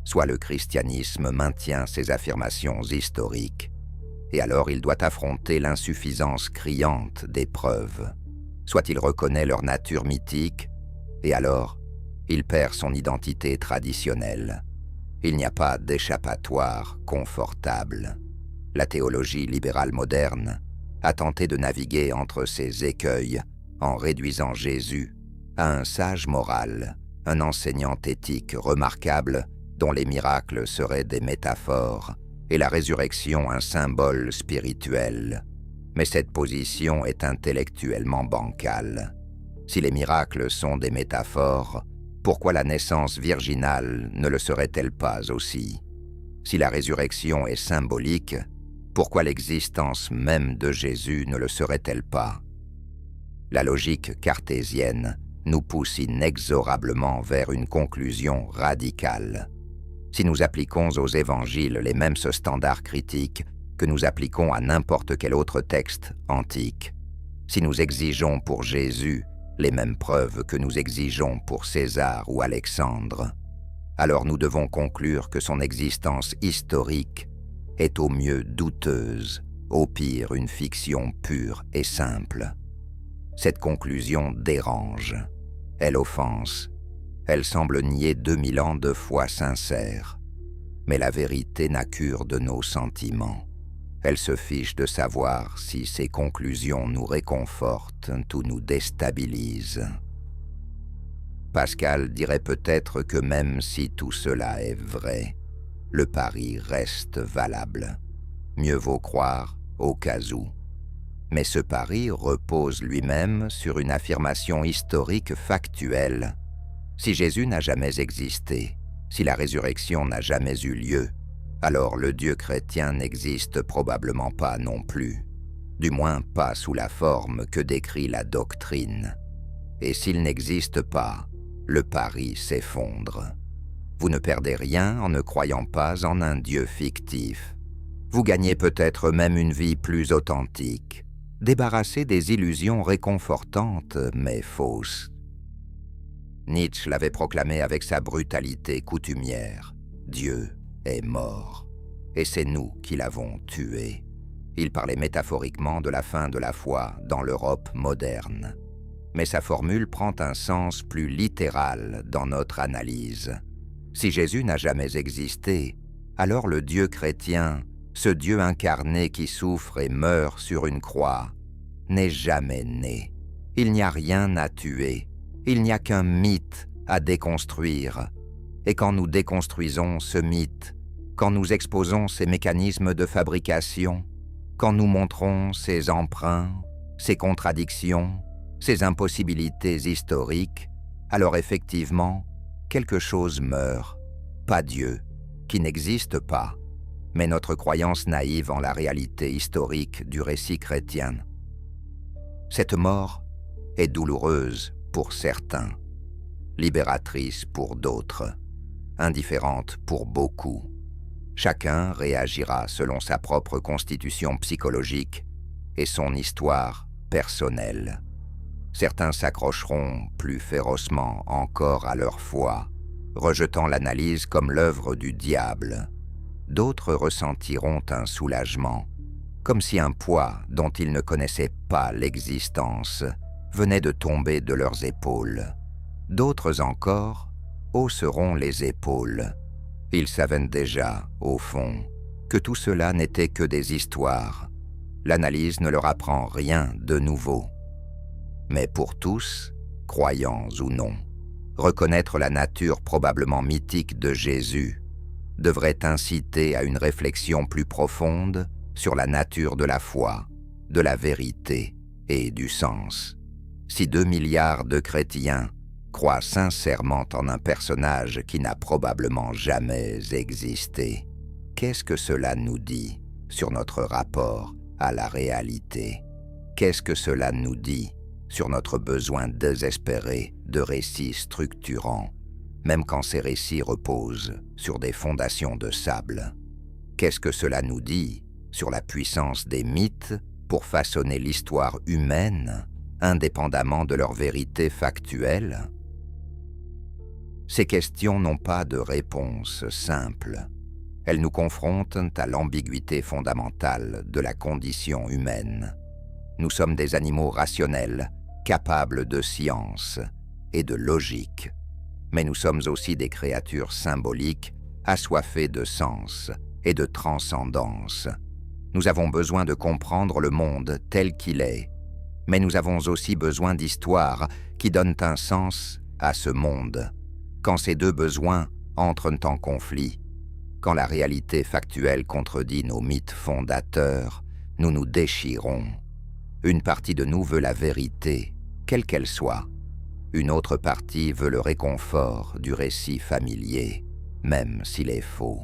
Soit le christianisme maintient ses affirmations historiques, et alors il doit affronter l'insuffisance criante des preuves. Soit il reconnaît leur nature mythique, et alors il perd son identité traditionnelle. Il n'y a pas d'échappatoire confortable. La théologie libérale moderne a tenté de naviguer entre ces écueils en réduisant Jésus à un sage moral, un enseignant éthique remarquable dont les miracles seraient des métaphores et la résurrection un symbole spirituel. Mais cette position est intellectuellement bancale. Si les miracles sont des métaphores, pourquoi la naissance virginale ne le serait-elle pas aussi? Si la résurrection est symbolique, pourquoi l'existence même de Jésus ne le serait-elle pas? La logique cartésienne nous pousse inexorablement vers une conclusion radicale. Si nous appliquons aux évangiles les mêmes standards critiques que nous appliquons à n'importe quel autre texte antique, si nous exigeons pour Jésus les mêmes preuves que nous exigeons pour César ou Alexandre, alors nous devons conclure que son existence historique est au mieux douteuse, au pire une fiction pure et simple. Cette conclusion dérange, elle offense, elle semble nier 2000 ans de foi sincère, mais la vérité n'a cure de nos sentiments. Elle se fiche de savoir si ces conclusions nous réconfortent ou nous déstabilisent. Pascal dirait peut-être que même si tout cela est vrai, le pari reste valable. Mieux vaut croire au cas où. Mais ce pari repose lui-même sur une affirmation historique factuelle. Si Jésus n'a jamais existé, si la résurrection n'a jamais eu lieu, alors le Dieu chrétien n'existe probablement pas non plus, du moins pas sous la forme que décrit la doctrine. Et s'il n'existe pas, le pari s'effondre. Vous ne perdez rien en ne croyant pas en un Dieu fictif. Vous gagnez peut-être même une vie plus authentique, débarrassée des illusions réconfortantes mais fausses. Nietzsche l'avait proclamé avec sa brutalité coutumière. Dieu est mort, et c'est nous qui l'avons tué. Il parlait métaphoriquement de la fin de la foi dans l'Europe moderne. Mais sa formule prend un sens plus littéral dans notre analyse. Si Jésus n'a jamais existé, alors le Dieu chrétien, ce Dieu incarné qui souffre et meurt sur une croix, n'est jamais né. Il n'y a rien à tuer, il n'y a qu'un mythe à déconstruire. Et quand nous déconstruisons ce mythe, quand nous exposons ses mécanismes de fabrication, quand nous montrons ses emprunts, ses contradictions, ses impossibilités historiques, alors effectivement, quelque chose meurt, pas Dieu, qui n'existe pas, mais notre croyance naïve en la réalité historique du récit chrétien. Cette mort est douloureuse pour certains, libératrice pour d'autres, indifférente pour beaucoup. Chacun réagira selon sa propre constitution psychologique et son histoire personnelle. Certains s'accrocheront plus férocement encore à leur foi, rejetant l'analyse comme l'œuvre du diable. D'autres ressentiront un soulagement, comme si un poids dont ils ne connaissaient pas l'existence venait de tomber de leurs épaules. D'autres encore hausseront les épaules. Ils savaient déjà, au fond, que tout cela n'était que des histoires. L'analyse ne leur apprend rien de nouveau. Mais pour tous, croyants ou non, reconnaître la nature probablement mythique de Jésus devrait inciter à une réflexion plus profonde sur la nature de la foi, de la vérité et du sens. Si 2 milliards de chrétiens croient sincèrement en un personnage qui n'a probablement jamais existé, qu'est-ce que cela nous dit sur notre rapport à la réalité? Qu'est-ce que cela nous dit sur notre besoin désespéré de récits structurants, même quand ces récits reposent sur des fondations de sable. Qu'est-ce que cela nous dit sur la puissance des mythes pour façonner l'histoire humaine, indépendamment de leur vérité factuelle? Ces questions n'ont pas de réponse simple. Elles nous confrontent à l'ambiguïté fondamentale de la condition humaine. Nous sommes des animaux rationnels, capables de science et de logique. Mais nous sommes aussi des créatures symboliques, assoiffées de sens et de transcendance. Nous avons besoin de comprendre le monde tel qu'il est, mais nous avons aussi besoin d'histoires qui donnent un sens à ce monde. Quand ces deux besoins entrent en conflit, quand la réalité factuelle contredit nos mythes fondateurs, nous nous déchirons. Une partie de nous veut la vérité, quelle qu'elle soit. Une autre partie veut le réconfort du récit familier, même s'il est faux.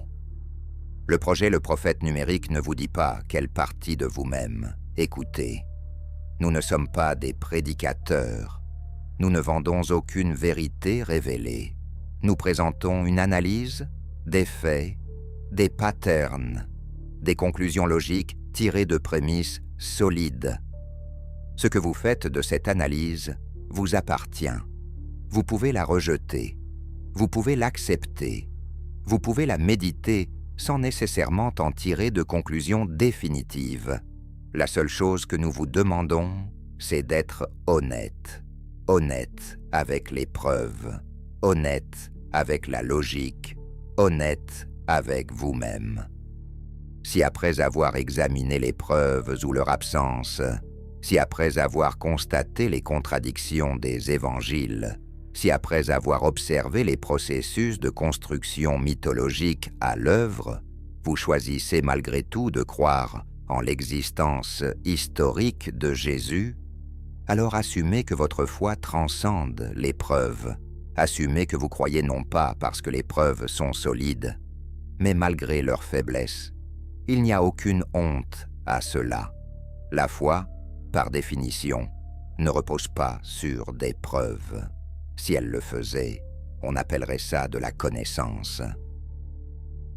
Le projet Le Prophète numérique ne vous dit pas quelle partie de vous-même écoutez. Nous ne sommes pas des prédicateurs. Nous ne vendons aucune vérité révélée. Nous présentons une analyse, des faits, des patterns, des conclusions logiques tirées de prémices solides. Ce que vous faites de cette analyse vous appartient. Vous pouvez la rejeter, vous pouvez l'accepter, vous pouvez la méditer sans nécessairement en tirer de conclusions définitives. La seule chose que nous vous demandons, c'est d'être honnête. Honnête avec les preuves, honnête avec la logique, honnête avec vous-même. Si après avoir examiné les preuves ou leur absence, si après avoir constaté les contradictions des évangiles, si après avoir observé les processus de construction mythologique à l'œuvre, vous choisissez malgré tout de croire en l'existence historique de Jésus, alors assumez que votre foi transcende les preuves. Assumez que vous croyez non pas parce que les preuves sont solides, mais malgré leur faiblesse. Il n'y a aucune honte à cela. La foi, par définition, ne repose pas sur des preuves. Si elle le faisait, on appellerait ça de la connaissance.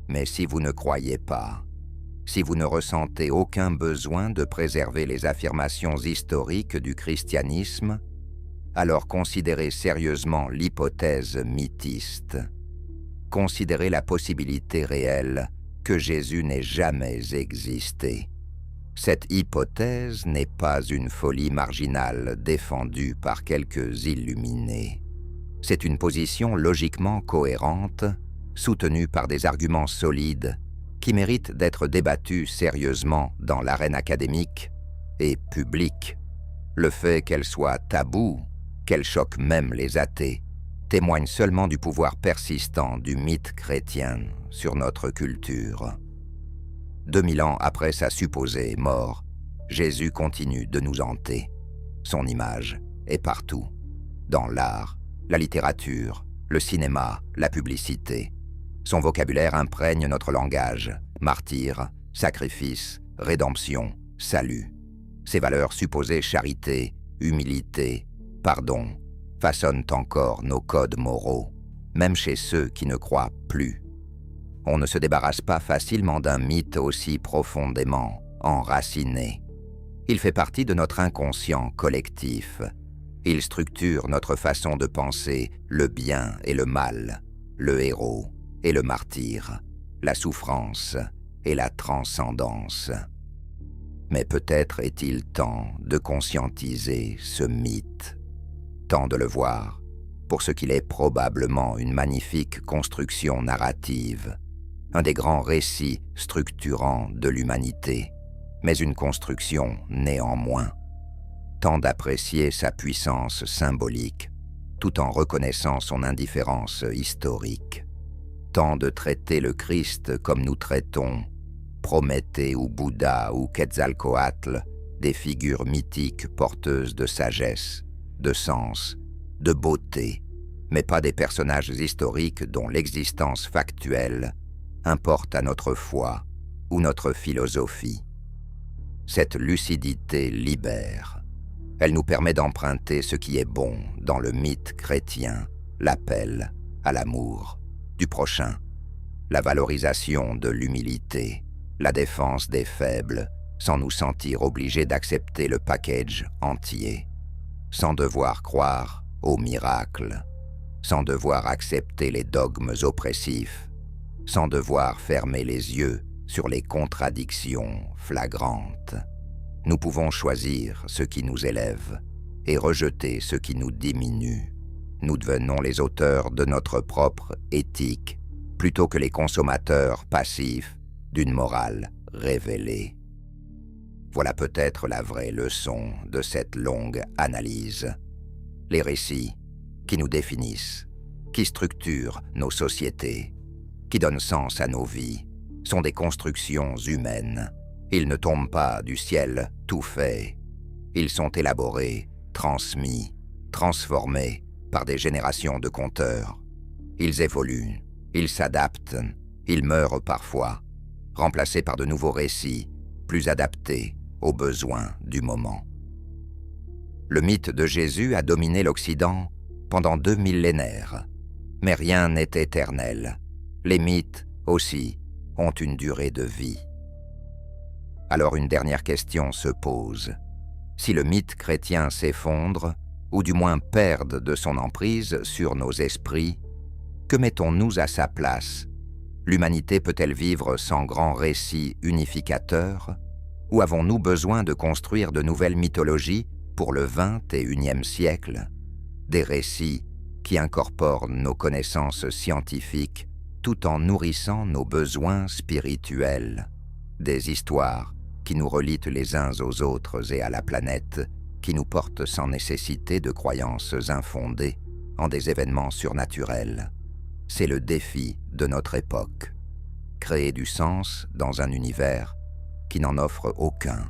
Mais si vous ne croyez pas, si vous ne ressentez aucun besoin de préserver les affirmations historiques du christianisme, alors considérez sérieusement l'hypothèse mythiste. Considérez la possibilité réelle que Jésus n'ait jamais existé. Cette hypothèse n'est pas une folie marginale défendue par quelques illuminés. C'est une position logiquement cohérente, soutenue par des arguments solides, qui mérite d'être débattue sérieusement dans l'arène académique et publique. Le fait qu'elle soit taboue, qu'elle choque même les athées, témoigne seulement du pouvoir persistant du mythe chrétien sur notre culture. 2000 ans après sa supposée mort, Jésus continue de nous hanter. Son image est partout, dans l'art, la littérature, le cinéma, la publicité. Son vocabulaire imprègne notre langage, martyr, sacrifice, rédemption, salut. Ses valeurs supposées charité, humilité, pardon, façonnent encore nos codes moraux, même chez ceux qui ne croient plus. On ne se débarrasse pas facilement d'un mythe aussi profondément enraciné. Il fait partie de notre inconscient collectif. Il structure notre façon de penser le bien et le mal, le héros et le martyr, la souffrance et la transcendance. Mais peut-être est-il temps de conscientiser ce mythe, temps de le voir pour ce qu'il est probablement une magnifique construction narrative, un des grands récits structurants de l'humanité, mais une construction néanmoins. Temps d'apprécier sa puissance symbolique, tout en reconnaissant son indifférence historique. Temps de traiter le Christ comme nous traitons Prométhée ou Bouddha ou Quetzalcoatl, des figures mythiques porteuses de sagesse, de sens, de beauté, mais pas des personnages historiques dont l'existence factuelle importe à notre foi ou notre philosophie. Cette lucidité libère. Elle nous permet d'emprunter ce qui est bon dans le mythe chrétien, l'appel à l'amour du prochain, la valorisation de l'humilité, la défense des faibles, sans nous sentir obligés d'accepter le package entier, sans devoir croire aux miracles, sans devoir accepter les dogmes oppressifs, sans devoir fermer les yeux sur les contradictions flagrantes. Nous pouvons choisir ce qui nous élève et rejeter ce qui nous diminue. Nous devenons les auteurs de notre propre éthique, plutôt que les consommateurs passifs d'une morale révélée. Voilà peut-être la vraie leçon de cette longue analyse. Les récits qui nous définissent, qui structurent nos sociétés, qui donnent sens à nos vies, sont des constructions humaines. Ils ne tombent pas du ciel tout faits. Ils sont élaborés, transmis, transformés par des générations de conteurs. Ils évoluent, ils s'adaptent, ils meurent parfois, remplacés par de nouveaux récits, plus adaptés aux besoins du moment. Le mythe de Jésus a dominé l'Occident pendant 2 millénaires, mais rien n'est éternel. Les mythes aussi ont une durée de vie. Alors une dernière question se pose. Si le mythe chrétien s'effondre, ou du moins perd de son emprise sur nos esprits, que mettons-nous à sa place? L'humanité peut-elle vivre sans grand récit unificateur? Ou avons-nous besoin de construire de nouvelles mythologies pour le XXIe siècle? Des récits qui incorporent nos connaissances scientifiques tout en nourrissant nos besoins spirituels. Des histoires qui nous relient les uns aux autres et à la planète, qui nous portent sans nécessité de croyances infondées en des événements surnaturels. C'est le défi de notre époque. Créer du sens dans un univers qui n'en offre aucun.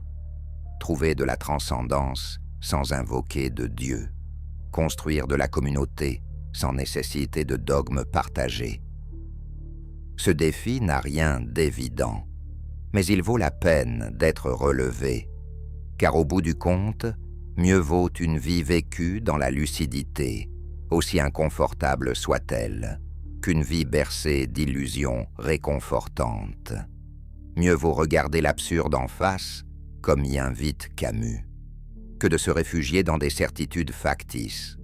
Trouver de la transcendance sans invoquer de Dieu. Construire de la communauté sans nécessité de dogmes partagés. Ce défi n'a rien d'évident, mais il vaut la peine d'être relevé, car au bout du compte, mieux vaut une vie vécue dans la lucidité, aussi inconfortable soit-elle, qu'une vie bercée d'illusions réconfortantes. Mieux vaut regarder l'absurde en face, comme y invite Camus, que de se réfugier dans des certitudes factices.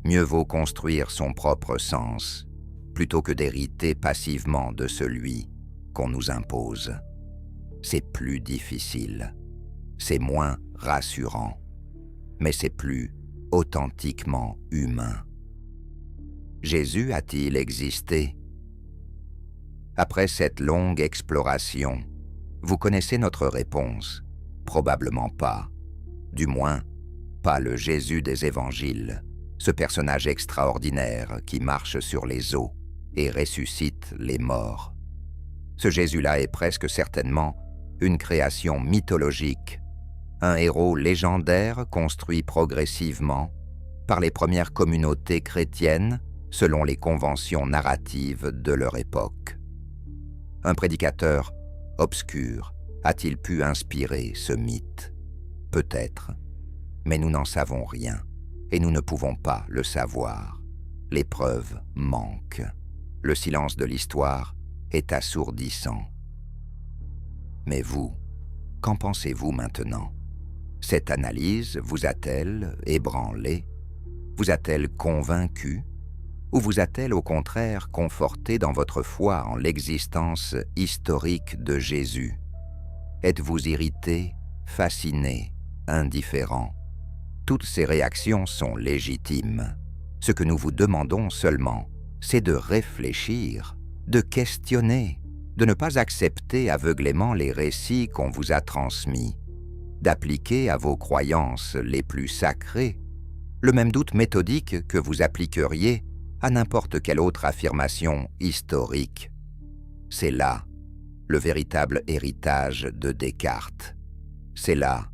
Mieux vaut construire son propre sens, plutôt que d'hériter passivement de celui qu'on nous impose. C'est plus difficile, c'est moins rassurant, mais c'est plus authentiquement humain. Jésus a-t-il existé? Après cette longue exploration, vous connaissez notre réponse. Probablement pas. Du moins, pas le Jésus des évangiles, ce personnage extraordinaire qui marche sur les eaux et ressuscite les morts. Ce Jésus-là est presque certainement une création mythologique, un héros légendaire construit progressivement par les premières communautés chrétiennes selon les conventions narratives de leur époque. Un prédicateur obscur a-t-il pu inspirer ce mythe? Peut-être, mais nous n'en savons rien et nous ne pouvons pas le savoir. Les preuves manquent. Le silence de l'histoire est assourdissant. Mais vous, qu'en pensez-vous maintenant? Cette analyse vous a-t-elle ébranlé? Vous a-t-elle convaincu? Ou vous a-t-elle au contraire conforté dans votre foi en l'existence historique de Jésus? Êtes-vous irrité, fasciné, indifférent? Toutes ces réactions sont légitimes. Ce que nous vous demandons seulement, c'est de réfléchir, de questionner, de ne pas accepter aveuglément les récits qu'on vous a transmis, d'appliquer à vos croyances les plus sacrées le même doute méthodique que vous appliqueriez à n'importe quelle autre affirmation historique. C'est là le véritable héritage de Descartes. C'est là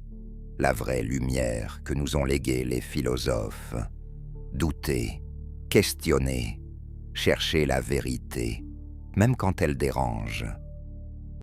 la vraie lumière que nous ont léguée les philosophes. Douter, questionner, chercher la vérité, même quand elle dérange.